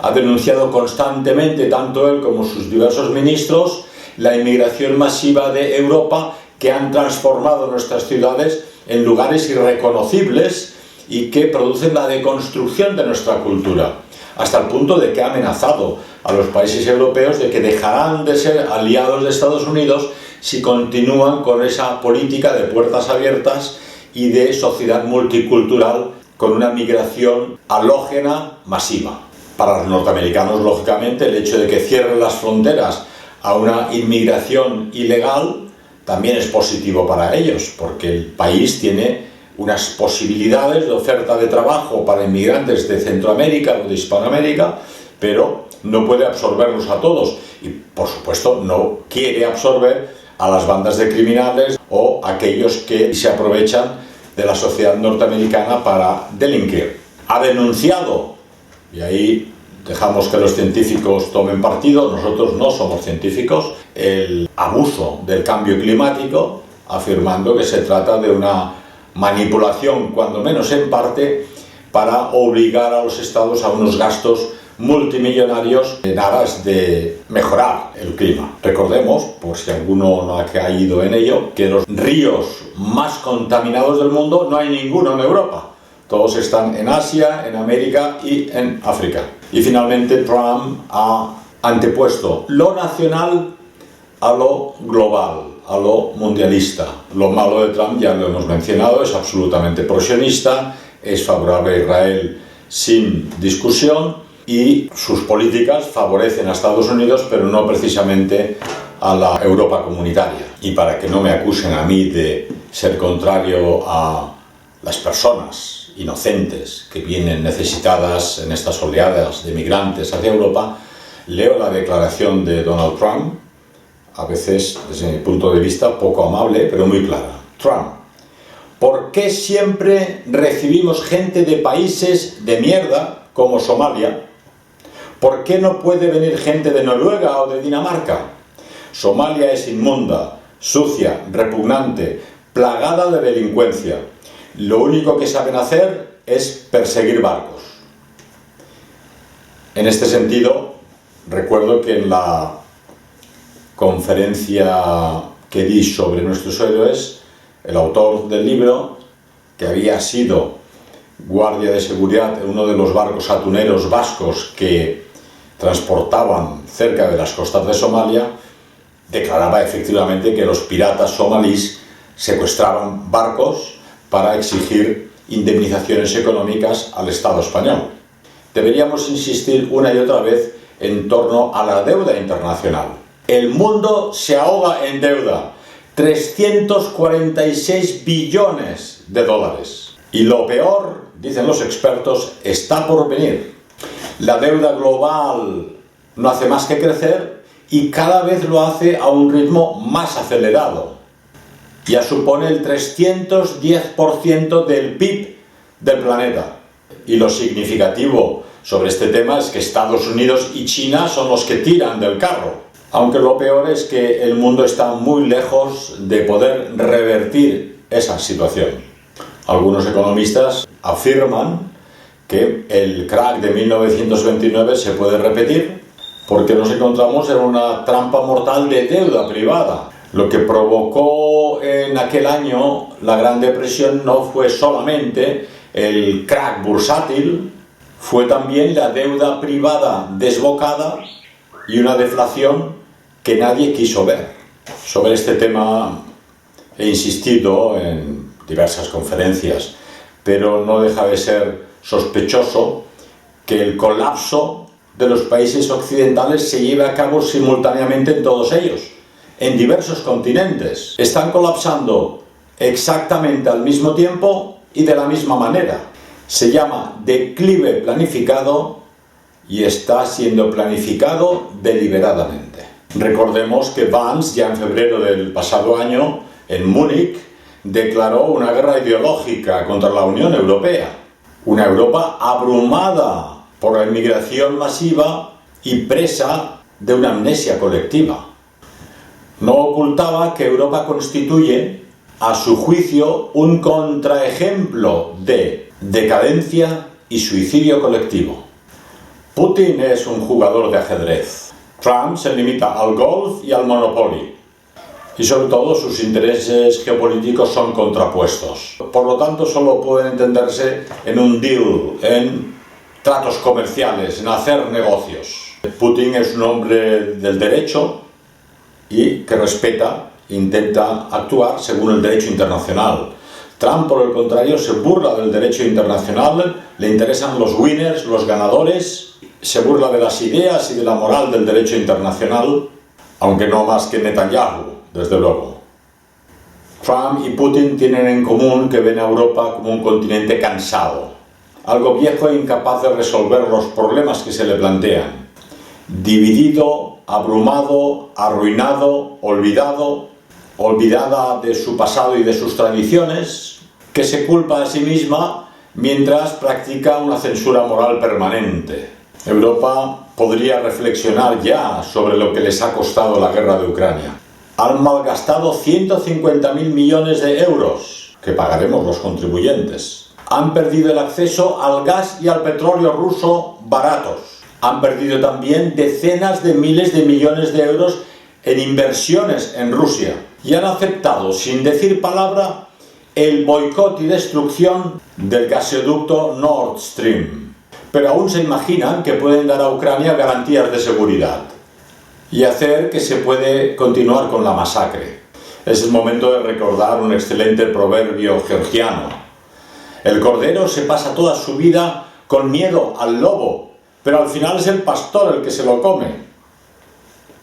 Ha denunciado constantemente, tanto él como sus diversos ministros, la inmigración masiva de Europa que han transformado nuestras ciudades en lugares irreconocibles y que producen la deconstrucción de nuestra cultura, hasta el punto de que ha amenazado a los países europeos de que dejarán de ser aliados de Estados Unidos si continúan con esa política de puertas abiertas y de sociedad multicultural con una migración halógena masiva. Para los norteamericanos, lógicamente, el hecho de que cierren las fronteras a una inmigración ilegal también es positivo para ellos, porque el país tiene unas posibilidades de oferta de trabajo para inmigrantes de Centroamérica o de Hispanoamérica, pero no puede absorberlos a todos y, por supuesto, no quiere absorber a las bandas de criminales o aquellos que se aprovechan de la sociedad norteamericana para delinquir. Ha denunciado, y ahí dejamos que los científicos tomen partido, nosotros no somos científicos, el abuso del cambio climático, afirmando que se trata de una manipulación, cuando menos en parte, para obligar a los estados a unos gastos multimillonarios en aras de mejorar el clima. Recordemos, por si alguno no ha caído en ello, que los ríos más contaminados del mundo no hay ninguno en Europa. Todos están en Asia, en América y en África. Y finalmente Trump ha antepuesto lo nacional a lo global, a lo mundialista. Lo malo de Trump, ya lo hemos mencionado, es absolutamente prosionista, es favorable a Israel sin discusión y sus políticas favorecen a Estados Unidos, pero no precisamente a la Europa comunitaria. Y para que no me acusen a mí de ser contrario a las personas inocentes que vienen necesitadas en estas oleadas de migrantes hacia Europa, leo la declaración de Donald Trump, a veces, desde mi punto de vista, poco amable, pero muy clara. Trump: ¿por qué siempre recibimos gente de países de mierda como Somalia? ¿Por qué no puede venir gente de Noruega o de Dinamarca? Somalia es inmunda, sucia, repugnante, plagada de delincuencia. Lo único que saben hacer es perseguir barcos. En este sentido, recuerdo que en la conferencia que di sobre nuestros héroes, el autor del libro, que había sido guardia de seguridad en uno de los barcos atuneros vascos que transportaban cerca de las costas de Somalia, declaraba efectivamente que los piratas somalíes secuestraban barcos para exigir indemnizaciones económicas al Estado español. Deberíamos insistir una y otra vez en torno a la deuda internacional. El mundo se ahoga en deuda, 346 billones de dólares. Y lo peor, dicen los expertos, está por venir. La deuda global no hace más que crecer y cada vez lo hace a un ritmo más acelerado. Ya supone el 310% del PIB del planeta. Y lo significativo sobre este tema es que Estados Unidos y China son los que tiran del carro. Aunque lo peor es que el mundo está muy lejos de poder revertir esa situación. Algunos economistas afirman que el crack de 1929 se puede repetir porque nos encontramos en una trampa mortal de deuda privada. Lo que provocó en aquel año la Gran Depresión no fue solamente el crack bursátil, fue también la deuda privada desbocada y una deflación que nadie quiso ver. Sobre este tema he insistido en diversas conferencias, pero no deja de ser sospechoso que el colapso de los países occidentales se lleve a cabo simultáneamente en todos ellos, en diversos continentes. Están colapsando exactamente al mismo tiempo y de la misma manera. Se llama declive planificado y está siendo planificado deliberadamente. Recordemos que Vance, ya en febrero del pasado año, en Múnich, declaró una guerra ideológica contra la Unión Europea. Una Europa abrumada por la inmigración masiva y presa de una amnesia colectiva. No ocultaba que Europa constituye, a su juicio, un contraejemplo de decadencia y suicidio colectivo. Putin es un jugador de ajedrez. Trump se limita al golf y al Monopoly. Y sobre todo sus intereses geopolíticos son contrapuestos. Por lo tanto, solo pueden entenderse en un deal, en tratos comerciales, en hacer negocios. Putin es un hombre del derecho y que respeta, intenta actuar según el derecho internacional. Trump, por el contrario, se burla del derecho internacional, le interesan los winners, los ganadores, se burla de las ideas y de la moral del derecho internacional, aunque no más que Netanyahu, desde luego. Trump y Putin tienen en común que ven a Europa como un continente cansado, algo viejo e incapaz de resolver los problemas que se le plantean, dividido, abrumado, arruinado, olvidada de su pasado y de sus tradiciones, que se culpa a sí misma mientras practica una censura moral permanente. Europa podría reflexionar ya sobre lo que les ha costado la guerra de Ucrania. Han malgastado 150.000 millones de euros, que pagaremos los contribuyentes. Han perdido el acceso al gas y al petróleo ruso baratos. Han perdido también decenas de miles de millones de euros en inversiones en Rusia. Y han aceptado, sin decir palabra, el boicot y destrucción del gasoducto Nord Stream. Pero aún se imaginan que pueden dar a Ucrania garantías de seguridad y hacer que se puede continuar con la masacre. Es el momento de recordar un excelente proverbio georgiano. El cordero se pasa toda su vida con miedo al lobo, pero al final es el pastor el que se lo come.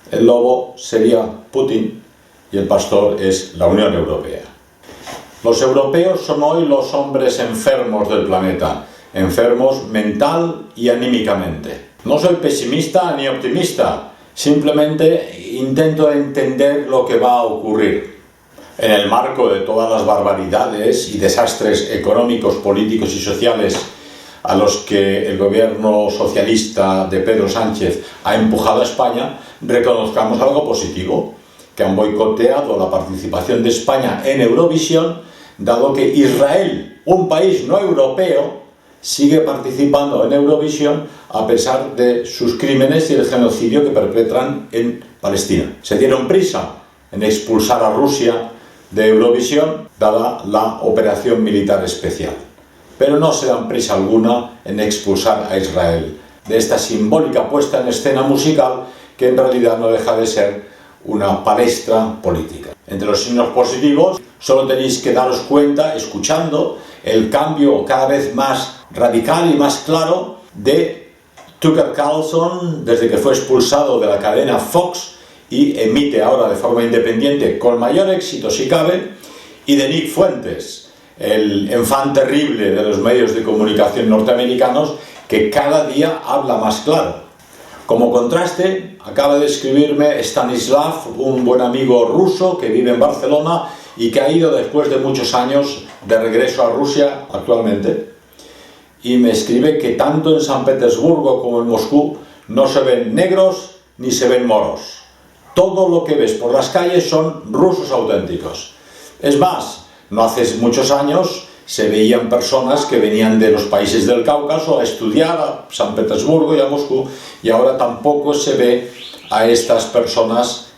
El lobo sería Putin y el pastor es la Unión Europea. Los europeos son hoy los hombres enfermos del planeta, enfermos mental y anímicamente. No soy pesimista ni optimista, simplemente intento entender lo que va a ocurrir. En el marco de todas las barbaridades y desastres económicos, políticos y sociales a los que el gobierno socialista de Pedro Sánchez ha empujado a España, reconozcamos algo positivo, que han boicoteado la participación de España en Eurovisión, dado que Israel, un país no europeo, sigue participando en Eurovisión a pesar de sus crímenes y el genocidio que perpetran en Palestina. Se dieron prisa en expulsar a Rusia de Eurovisión, dada la operación militar especial. Pero no se dan prisa alguna en expulsar a Israel de esta simbólica puesta en escena musical que en realidad no deja de ser una palestra política. Entre los signos positivos, solo tenéis que daros cuenta, escuchando, el cambio cada vez más radical y más claro de Tucker Carlson desde que fue expulsado de la cadena Fox y emite ahora de forma independiente con mayor éxito si cabe, y de Nick Fuentes, el enfant terrible de los medios de comunicación norteamericanos, que cada día habla más claro. Como contraste, acaba de escribirme Stanislav, un buen amigo ruso que vive en Barcelona y que ha ido después de muchos años de regreso a Rusia actualmente, y me escribe que tanto en San Petersburgo como en Moscú no se ven negros ni se ven moros. Todo lo que ves por las calles son rusos auténticos. Es más, no hace muchos años se veían personas que venían de los países del Cáucaso a estudiar a San Petersburgo y a Moscú, y ahora tampoco se ve a estas personas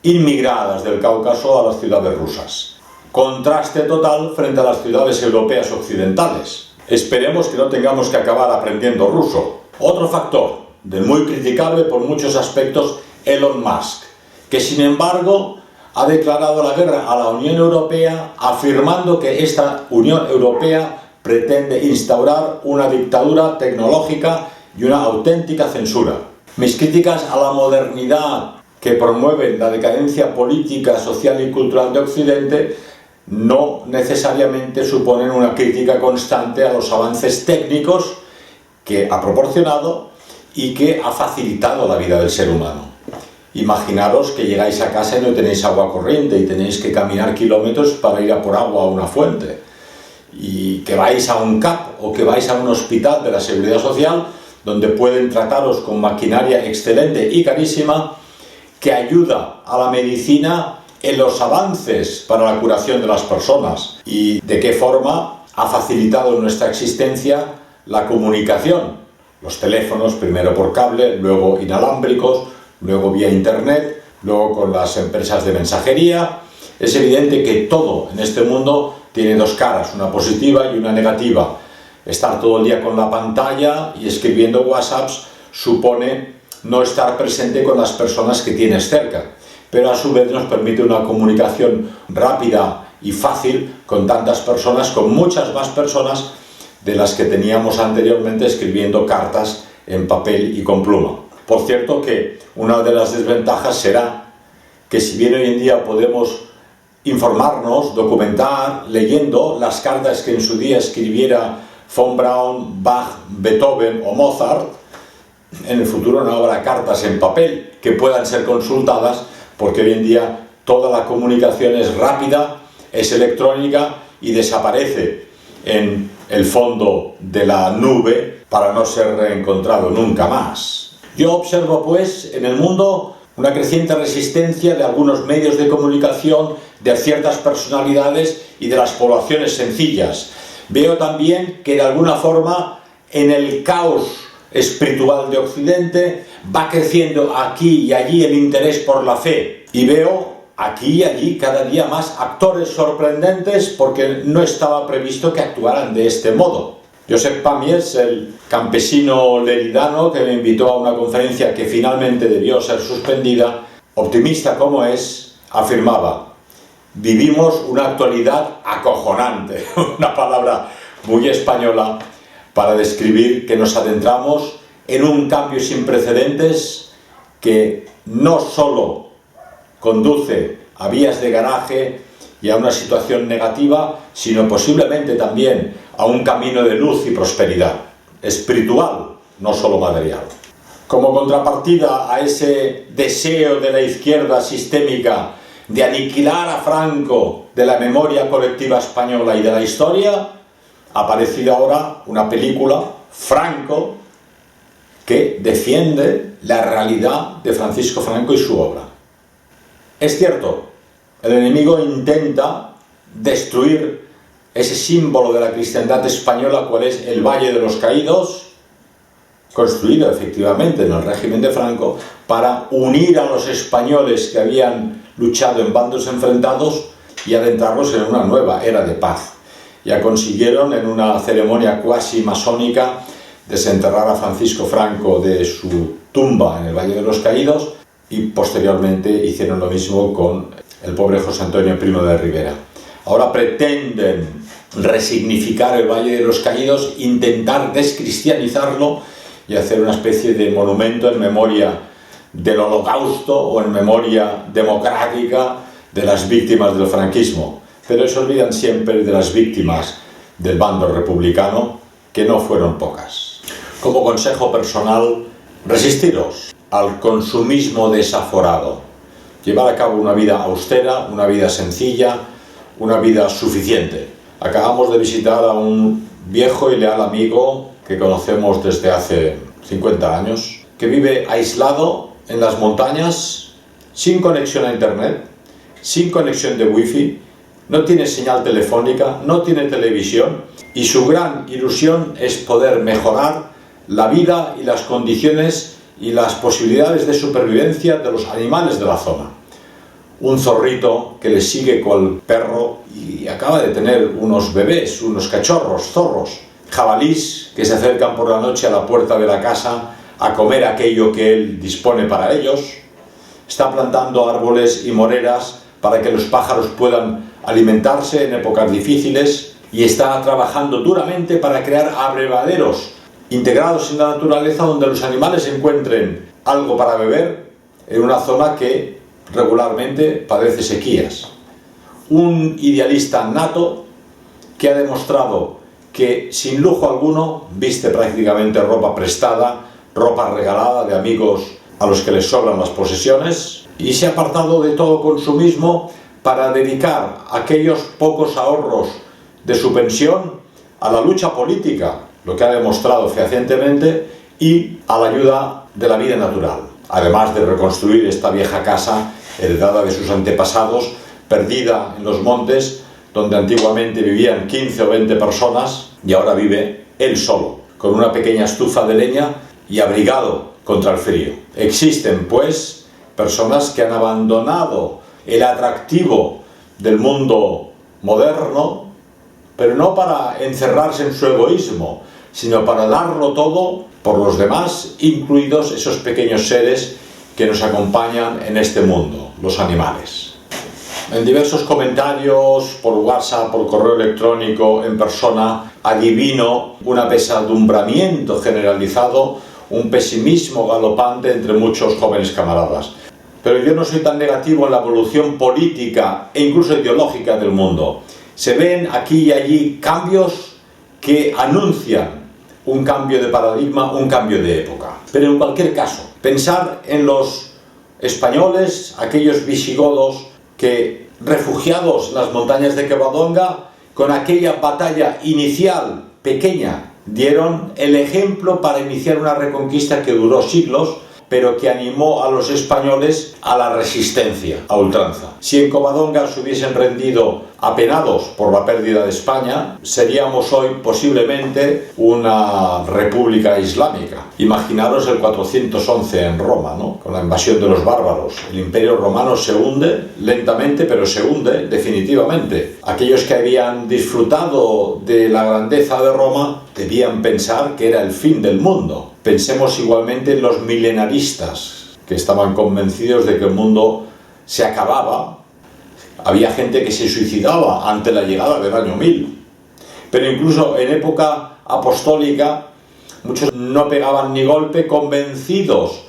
inmigradas del Cáucaso a las ciudades rusas. Contraste total frente a las ciudades europeas occidentales. Esperemos que no tengamos que acabar aprendiendo ruso. Otro factor, del muy criticable por muchos aspectos, Elon Musk, que sin embargo ha declarado la guerra a la Unión Europea, afirmando que esta Unión Europea pretende instaurar una dictadura tecnológica y una auténtica censura. Mis críticas a la modernidad que promueven la decadencia política, social y cultural de Occidente no necesariamente suponen una crítica constante a los avances técnicos que ha proporcionado y que ha facilitado la vida del ser humano. Imaginaros que llegáis a casa y no tenéis agua corriente y tenéis que caminar kilómetros para ir a por agua a una fuente, y que vais a un CAP o que vais a un hospital de la Seguridad Social donde pueden trataros con maquinaria excelente y carísima que ayuda a la medicina en los avances para la curación de las personas, y de qué forma ha facilitado en nuestra existencia la comunicación, los teléfonos primero por cable, luego inalámbricos, luego vía internet, luego con las empresas de mensajería. Es evidente que todo en este mundo tiene dos caras, una positiva y una negativa. Estar todo el día con la pantalla y escribiendo WhatsApps supone no estar presente con las personas que tienes cerca, pero a su vez nos permite una comunicación rápida y fácil con tantas personas, con muchas más personas de las que teníamos anteriormente escribiendo cartas en papel y con pluma. Por cierto que una de las desventajas será que si bien hoy en día podemos informarnos, documentar, leyendo las cartas que en su día escribiera von Braun, Bach, Beethoven o Mozart, en el futuro no habrá cartas en papel que puedan ser consultadas, porque hoy en día toda la comunicación es rápida, es electrónica y desaparece en el fondo de la nube para no ser reencontrado nunca más. Yo observo pues en el mundo una creciente resistencia de algunos medios de comunicación, de ciertas personalidades y de las poblaciones sencillas. Veo también que de alguna forma en el caos espiritual de Occidente va creciendo aquí y allí el interés por la fe, y veo aquí y allí cada día más actores sorprendentes porque no estaba previsto que actuaran de este modo. Josep Pàmies, el campesino leridano que me invitó a una conferencia que finalmente debió ser suspendida, optimista como es, afirmaba: vivimos una actualidad acojonante, una palabra muy española para describir que nos adentramos en un cambio sin precedentes que no solo conduce a vías de garaje y a una situación negativa, sino posiblemente también a un camino de luz y prosperidad espiritual, no solo material. Como contrapartida a ese deseo de la izquierda sistémica de aniquilar a Franco de la memoria colectiva española y de la historia, ha aparecido ahora una película, Franco, que defiende la realidad de Francisco Franco y su obra. Es cierto, el enemigo intenta destruir ese símbolo de la cristiandad española, cual es el Valle de los Caídos, construido efectivamente en el régimen de Franco, para unir a los españoles que habían luchado en bandos enfrentados y adentrarlos en una nueva era de paz. Ya consiguieron en una ceremonia cuasi masónica desenterrar a Francisco Franco de su tumba en el Valle de los Caídos, y posteriormente hicieron lo mismo con el pobre José Antonio Primo de Rivera. Ahora pretenden resignificar el Valle de los Caídos, intentar descristianizarlo y hacer una especie de monumento en memoria del Holocausto o en memoria democrática de las víctimas del franquismo. Pero se olvidan siempre de las víctimas del bando republicano, que no fueron pocas. Como consejo personal, resistiros al consumismo desaforado. Llevar a cabo una vida austera, una vida sencilla, una vida suficiente. Acabamos de visitar a un viejo y leal amigo que conocemos desde hace 50 años, que vive aislado en las montañas, sin conexión a internet, sin conexión de wifi, no tiene señal telefónica, no tiene televisión y su gran ilusión es poder mejorar la vida y las condiciones y las posibilidades de supervivencia de los animales de la zona. Un zorrito que le sigue con el perro y acaba de tener unos bebés, unos cachorros, zorros, jabalís que se acercan por la noche a la puerta de la casa a comer aquello que él dispone para ellos. Está plantando árboles y moreras para que los pájaros puedan alimentarse en épocas difíciles y está trabajando duramente para crear abrevaderos integrados en la naturaleza donde los animales encuentren algo para beber en una zona que regularmente padece sequías. Un idealista nato que ha demostrado que sin lujo alguno viste prácticamente ropa prestada, ropa regalada de amigos a los que les sobran las posesiones y se ha apartado de todo consumismo para dedicar aquellos pocos ahorros de su pensión a la lucha política, lo que ha demostrado fehacientemente, y a la ayuda de la vida natural, además de reconstruir esta vieja casa heredada de sus antepasados, perdida en los montes, donde antiguamente vivían 15 o 20 personas y ahora vive él solo, con una pequeña estufa de leña y abrigado contra el frío. Existen, pues, personas que han abandonado el atractivo del mundo moderno, pero no para encerrarse en su egoísmo, sino para darlo todo por los demás, incluidos esos pequeños seres que nos acompañan en este mundo, los animales. En diversos comentarios, por WhatsApp, por correo electrónico, en persona, adivino un apesadumbramiento generalizado, un pesimismo galopante entre muchos jóvenes camaradas. Pero yo no soy tan negativo en la evolución política e incluso ideológica del mundo. Se ven aquí y allí cambios que anuncian un cambio de paradigma, un cambio de época. Pero en cualquier caso, pensar en los españoles, aquellos visigodos que, refugiados en las montañas de Covadonga, con aquella batalla inicial pequeña, dieron el ejemplo para iniciar una reconquista que duró siglos, pero que animó a los españoles a la resistencia a ultranza. Si en Covadonga se hubiesen rendido apenados por la pérdida de España, seríamos hoy posiblemente una república islámica. Imaginaros el 411 en Roma, ¿no? Con la invasión de los bárbaros. El Imperio Romano se hunde lentamente, pero se hunde definitivamente. Aquellos que habían disfrutado de la grandeza de Roma debían pensar que era el fin del mundo. Pensemos igualmente en los milenaristas, que estaban convencidos de que el mundo se acababa. Había gente que se suicidaba ante la llegada del año 1000. Pero incluso en época apostólica, muchos no pegaban ni golpe, convencidos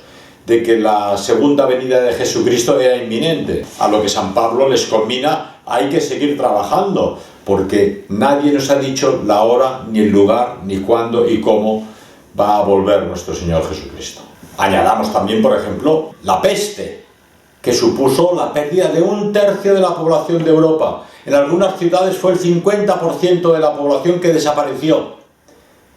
de que la segunda venida de Jesucristo era inminente. A lo que San Pablo les conmina: hay que seguir trabajando, porque nadie nos ha dicho la hora, ni el lugar, ni cuándo y cómo va a volver nuestro Señor Jesucristo. Añadamos también, por ejemplo, la peste, que supuso la pérdida de 1/3 de la población de Europa. En algunas ciudades fue el 50% de la población que desapareció.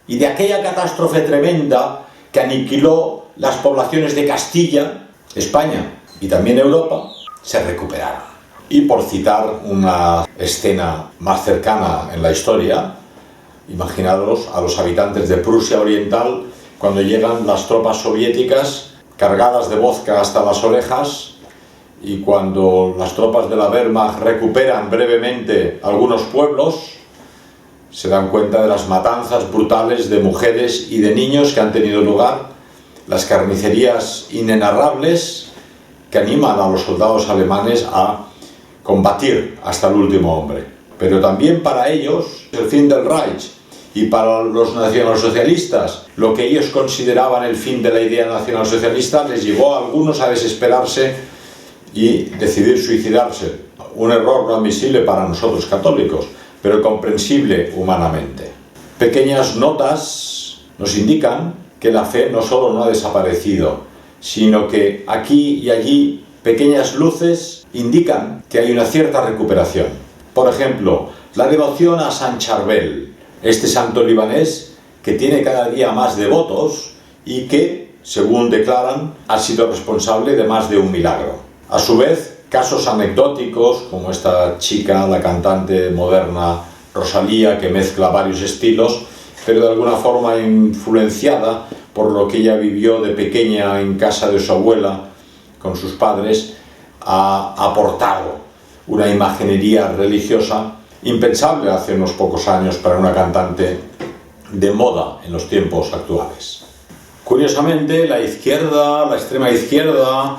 Y de aquella catástrofe tremenda que aniquiló las poblaciones de Castilla, España y también Europa, se recuperaron. Y por citar una escena más cercana en la historia, imaginaros a los habitantes de Prusia Oriental cuando llegan las tropas soviéticas cargadas de vodka hasta las orejas, y cuando las tropas de la Wehrmacht recuperan brevemente algunos pueblos, se dan cuenta de las matanzas brutales de mujeres y de niños que han tenido lugar, las carnicerías inenarrables que animan a los soldados alemanes a combatir hasta el último hombre. Pero también para ellos el fin del Reich, y para los nacionalsocialistas lo que ellos consideraban el fin de la idea nacionalsocialista les llevó a algunos a desesperarse y decidir suicidarse. Un error no admisible para nosotros católicos, pero comprensible humanamente. Pequeñas notas nos indican que la fe no solo no ha desaparecido, sino que aquí y allí pequeñas luces indican que hay una cierta recuperación. Por ejemplo, la devoción a San Charbel, este santo libanés que tiene cada día más devotos y que, según declaran, ha sido responsable de más de un milagro. A su vez, Casos anecdóticos, como esta chica, la cantante moderna Rosalía, que mezcla varios estilos, pero de alguna forma influenciada por lo que ella vivió de pequeña en casa de su abuela con sus padres, ha aportado una imaginería religiosa impensable hace unos pocos años para una cantante de moda en los tiempos actuales. Curiosamente, la izquierda, la extrema izquierda,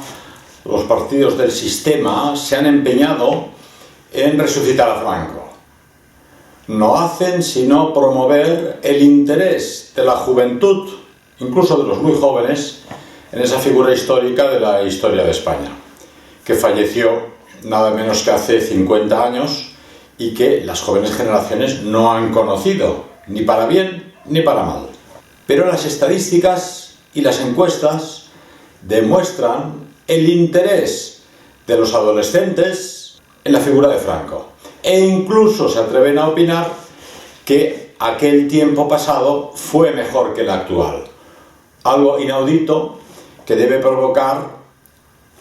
los partidos del sistema se han empeñado en resucitar a Franco. No hacen sino promover el interés de la juventud, incluso de los muy jóvenes, en esa figura histórica de la historia de España, que falleció nada menos que hace 50 años y que las jóvenes generaciones no han conocido, ni para bien ni para mal. Pero las estadísticas y las encuestas demuestran el interés de los adolescentes en la figura de Franco, e incluso se atreven a opinar que aquel tiempo pasado fue mejor que el actual, algo inaudito que debe provocar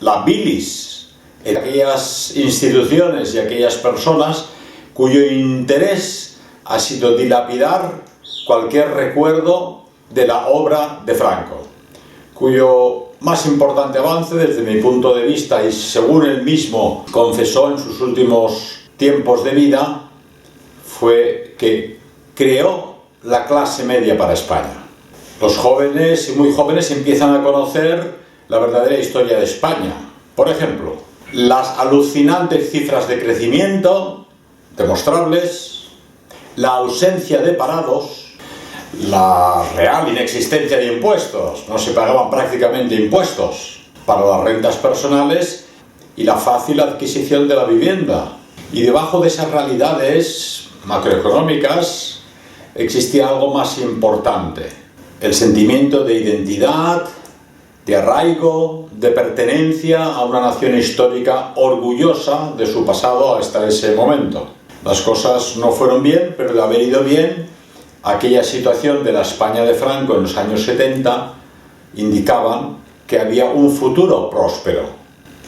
la bilis en aquellas instituciones y aquellas personas cuyo interés ha sido dilapidar cualquier recuerdo de la obra de Franco, cuyo más importante avance desde mi punto de vista, y según él mismo confesó en sus últimos tiempos de vida, fue que creó la clase media para España. Los jóvenes y muy jóvenes empiezan a conocer la verdadera historia de España. Por ejemplo, las alucinantes cifras de crecimiento demostrables, la ausencia de parados, la real inexistencia de impuestos, no se pagaban prácticamente impuestos para las rentas personales, y la fácil adquisición de la vivienda. Y debajo de esas realidades macroeconómicas existía algo más importante: el sentimiento de identidad, de arraigo, de pertenencia a una nación histórica orgullosa de su pasado hasta ese momento. Las cosas no fueron bien, pero de haber ido bien, aquella situación de la España de Franco en los años 70 indicaban que había un futuro próspero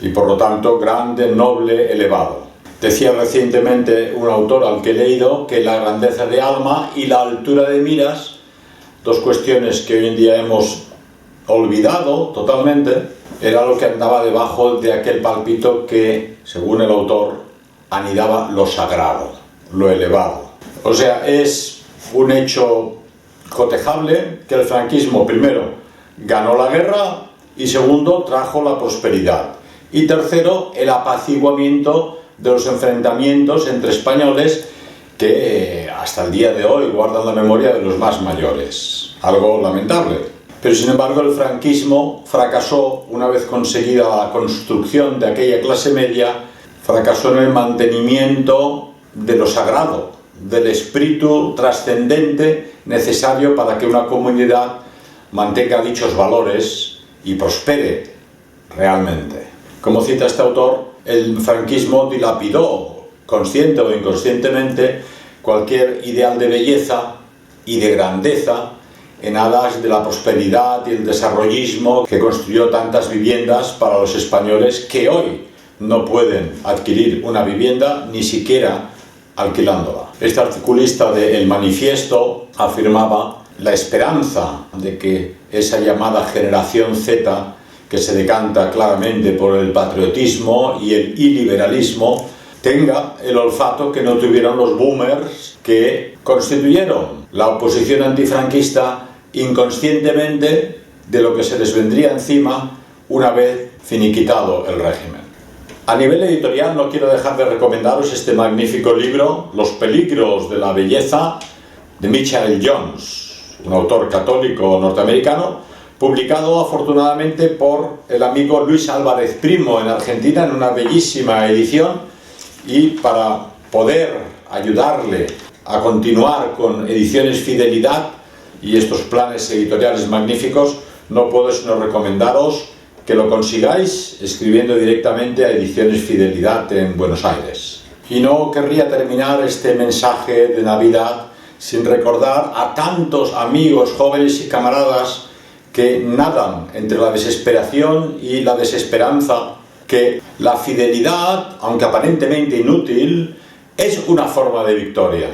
y por lo tanto grande, noble, elevado. Decía recientemente un autor al que he leído que la grandeza de alma y la altura de miras, dos cuestiones que hoy en día hemos olvidado totalmente, era lo que andaba debajo de aquel pálpito que, según el autor, anidaba lo sagrado, lo elevado. O sea, es un hecho cotejable que el franquismo, primero, ganó la guerra, y segundo, trajo la prosperidad, y tercero, el apaciguamiento de los enfrentamientos entre españoles que hasta el día de hoy guardan la memoria de los más mayores. Algo lamentable. Pero sin embargo el franquismo fracasó una vez conseguida la construcción de aquella clase media, fracasó en el mantenimiento de lo sagrado, del espíritu trascendente necesario para que una comunidad mantenga dichos valores y prospere realmente. Como cita este autor, el franquismo dilapidó, consciente o inconscientemente, cualquier ideal de belleza y de grandeza en aras de la prosperidad y el desarrollismo que construyó tantas viviendas para los españoles que hoy no pueden adquirir una vivienda ni siquiera alquilándola. Este articulista de El Manifiesto afirmaba la esperanza de que esa llamada generación Z, que se decanta claramente por el patriotismo y el iliberalismo, tenga el olfato que no tuvieron los boomers que constituyeron la oposición antifranquista inconscientemente de lo que se les vendría encima una vez finiquitado el régimen. A nivel editorial no quiero dejar de recomendaros este magnífico libro, Los peligros de la belleza, de Michael Jones, un autor católico norteamericano, publicado afortunadamente por el amigo Luis Álvarez Primo en Argentina en una bellísima edición, y para poder ayudarle a continuar con Ediciones Fidelidad y estos planes editoriales magníficos, no puedo sino recomendaros que lo consigáis escribiendo directamente a Ediciones Fidelidad en Buenos Aires. Y no querría terminar este mensaje de Navidad sin recordar a tantos amigos, jóvenes y camaradas que nadan entre la desesperación y la desesperanza, que la fidelidad, aunque aparentemente inútil, es una forma de victoria,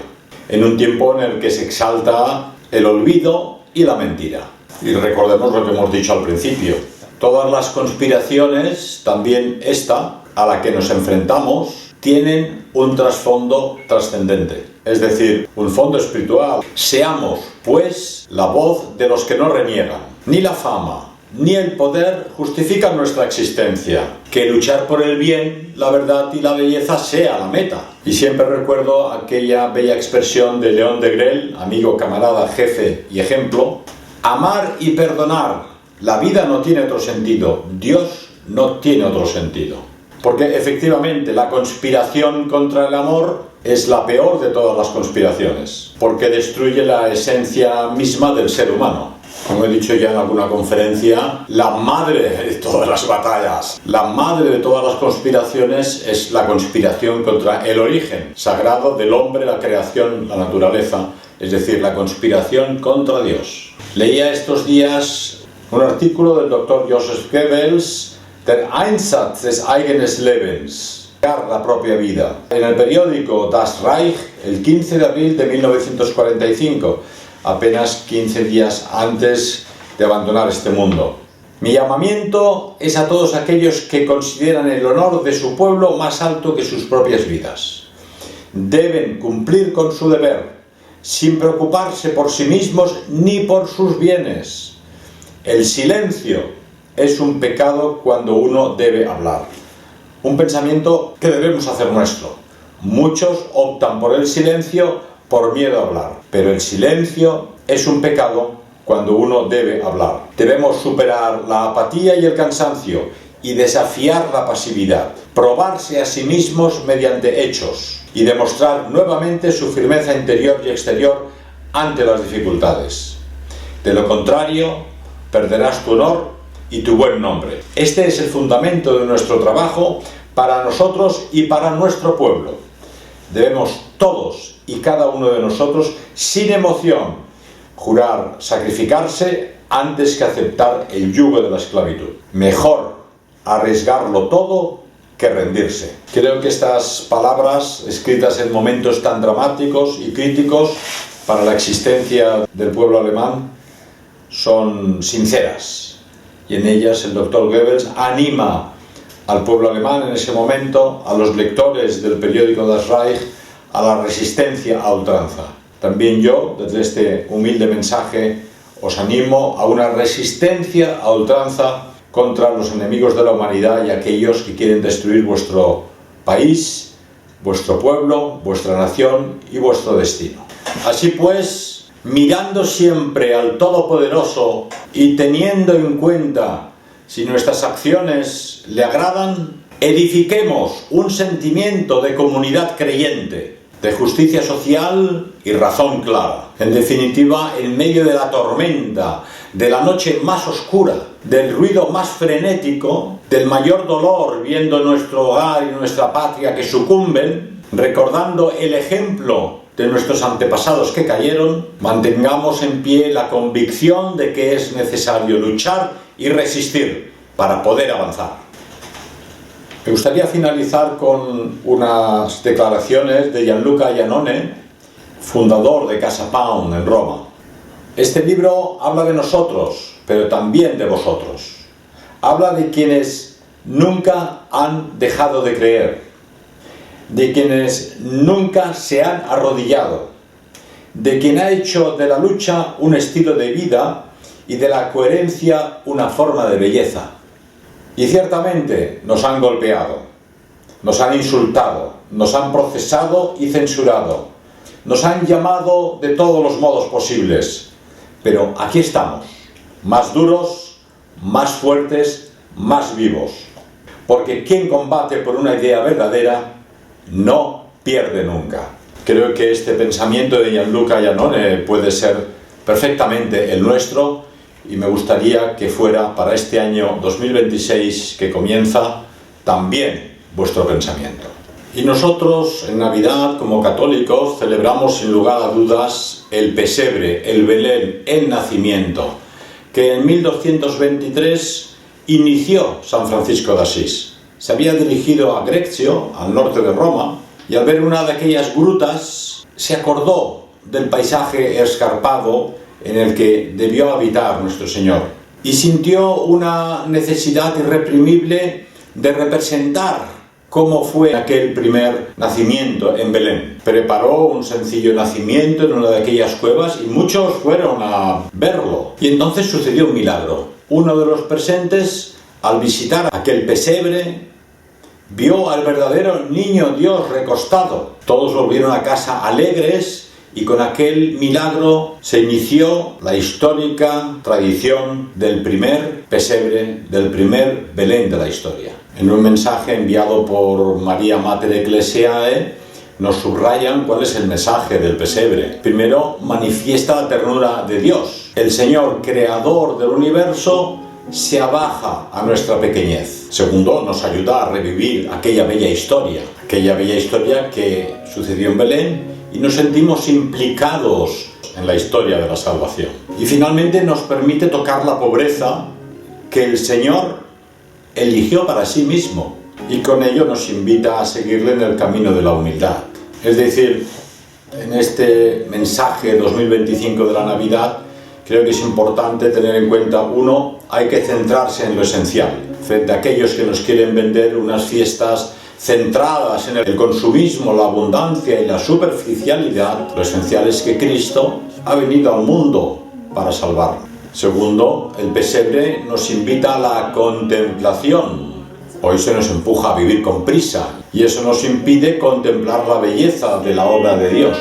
en un tiempo en el que se exalta el olvido y la mentira. Y recordemos lo que hemos dicho al principio. Todas las conspiraciones, también esta, a la que nos enfrentamos, tienen un trasfondo trascendente, es decir, un fondo espiritual. Seamos, pues, la voz de los que no reniegan. Ni la fama, ni el poder justifican nuestra existencia. Que luchar por el bien, la verdad y la belleza sea la meta. Y siempre recuerdo aquella bella expresión de León Degrelle, amigo, camarada, jefe y ejemplo: amar y perdonar. La vida no tiene otro sentido, Dios no tiene otro sentido. Porque efectivamente la conspiración contra el amor es la peor de todas las conspiraciones, porque destruye la esencia misma del ser humano. Como he dicho ya en alguna conferencia, la madre de todas las batallas, la madre de todas las conspiraciones es la conspiración contra el origen sagrado del hombre, la creación, la naturaleza, es decir, la conspiración contra Dios. Leía estos días un artículo del doctor Joseph Goebbels, Der Einsatz des eigenen Lebens, la propia vida, en el periódico Das Reich, el 15 de abril de 1945, apenas 15 días antes de abandonar este mundo. Mi llamamiento es a todos aquellos que consideran el honor de su pueblo más alto que sus propias vidas. Deben cumplir con su deber, sin preocuparse por sí mismos ni por sus bienes. El silencio es un pecado cuando uno debe hablar. Un pensamiento que debemos hacer nuestro. Muchos optan por el silencio por miedo a hablar, pero el silencio es un pecado cuando uno debe hablar. Debemos superar la apatía y el cansancio y desafiar la pasividad, probarse a sí mismos mediante hechos y demostrar nuevamente su firmeza interior y exterior ante las dificultades. De lo contrario, perderás tu honor y tu buen nombre. Este es el fundamento de nuestro trabajo para nosotros y para nuestro pueblo. Debemos todos y cada uno de nosotros, sin emoción, jurar sacrificarse antes que aceptar el yugo de la esclavitud. Mejor arriesgarlo todo que rendirse. Creo que estas palabras, escritas en momentos tan dramáticos y críticos para la existencia del pueblo alemán, son sinceras, y en ellas el doctor Goebbels anima al pueblo alemán en ese momento, a los lectores del periódico Das Reich, a la resistencia a ultranza. También yo, desde este humilde mensaje, os animo a una resistencia a ultranza contra los enemigos de la humanidad y aquellos que quieren destruir vuestro país, vuestro pueblo, vuestra nación y vuestro destino. Así pues, mirando siempre al Todopoderoso y teniendo en cuenta si nuestras acciones le agradan, edifiquemos un sentimiento de comunidad creyente, de justicia social y razón clara. En definitiva, en medio de la tormenta, de la noche más oscura, del ruido más frenético, del mayor dolor viendo nuestro hogar y nuestra patria que sucumben, recordando el ejemplo de nuestros antepasados que cayeron, mantengamos en pie la convicción de que es necesario luchar y resistir para poder avanzar. Me gustaría finalizar con unas declaraciones de Gianluca Iannone, fundador de Casa Pound en Roma. Este libro habla de nosotros, pero también de vosotros. Habla de quienes nunca han dejado de creer, de quienes nunca se han arrodillado, de quien ha hecho de la lucha un estilo de vida y de la coherencia una forma de belleza. Y ciertamente nos han golpeado, nos han insultado, nos han procesado y censurado, nos han llamado de todos los modos posibles, pero aquí estamos, más duros, más fuertes, más vivos, porque quien combate por una idea verdadera no pierde nunca. Creo que este pensamiento de Gianluca Iannone puede ser perfectamente el nuestro y me gustaría que fuera para este año 2026 que comienza también vuestro pensamiento. Y nosotros en Navidad, como católicos, celebramos sin lugar a dudas el pesebre, el Belén, el nacimiento, que en 1223 inició San Francisco de Asís. se había dirigido a Greccio, al norte de Roma, y al ver una de aquellas grutas se acordó del paisaje escarpado en el que debió habitar nuestro Señor y sintió una necesidad irreprimible de representar cómo fue aquel primer nacimiento en Belén. Preparó un sencillo nacimiento en una de aquellas cuevas y muchos fueron a verlo. Y entonces sucedió un milagro. Uno de los presentes, al visitar aquel pesebre, vio al verdadero niño Dios recostado. Todos volvieron a casa alegres y con aquel milagro se inició la histórica tradición del primer pesebre, del primer Belén de la historia. En un mensaje enviado por María Mater Ecclesiae nos subrayan cuál es el mensaje del pesebre. Primero, manifiesta la ternura de Dios. El Señor, creador del universo, se abaja a nuestra pequeñez. Segundo, nos ayuda a revivir aquella bella historia que sucedió en Belén y nos sentimos implicados en la historia de la salvación. Y finalmente nos permite tocar la pobreza que el Señor eligió para sí mismo y con ello nos invita a seguirle en el camino de la humildad. Es decir, en este mensaje 2025 de la Navidad creo que es importante tener en cuenta, uno, hay que centrarse en lo esencial, frente a aquellos que nos quieren vender unas fiestas centradas en el consumismo, la abundancia y la superficialidad. Lo esencial es que Cristo ha venido al mundo para salvarnos. Segundo, el pesebre nos invita a la contemplación. Hoy se nos empuja a vivir con prisa y eso nos impide contemplar la belleza de la obra de Dios.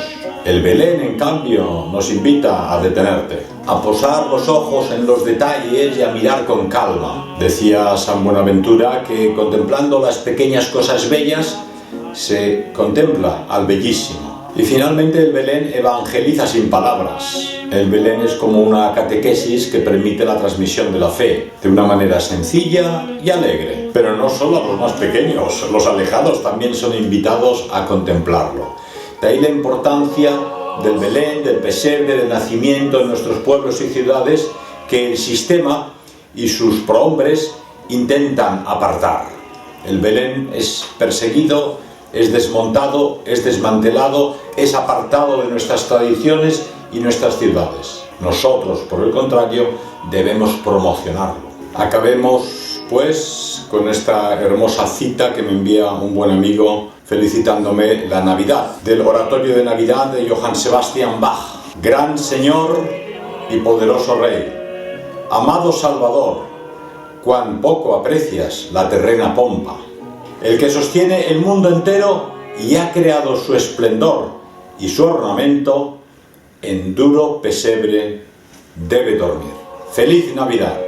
El Belén, en cambio, nos invita a detenerte, a posar los ojos en los detalles y a mirar con calma. Decía San Buenaventura que contemplando las pequeñas cosas bellas se contempla al bellísimo. Y finalmente el Belén evangeliza sin palabras. El Belén es como una catequesis que permite la transmisión de la fe de una manera sencilla y alegre. Pero no solo a los más pequeños, los alejados también son invitados a contemplarlo. De ahí la importancia del Belén, del pesebre, del nacimiento en nuestros pueblos y ciudades que el sistema y sus prohombres intentan apartar. El Belén es perseguido, es desmontado, es desmantelado, es apartado de nuestras tradiciones y nuestras ciudades. Nosotros, por el contrario, debemos promocionarlo. Acabemos, pues, con esta hermosa cita que me envía un buen amigo felicitándome la Navidad, del oratorio de Navidad de Johann Sebastian Bach. Gran Señor y poderoso Rey, amado Salvador, cuán poco aprecias la terrena pompa, el que sostiene el mundo entero y ha creado su esplendor y su ornamento, en duro pesebre debe dormir. ¡Feliz Navidad!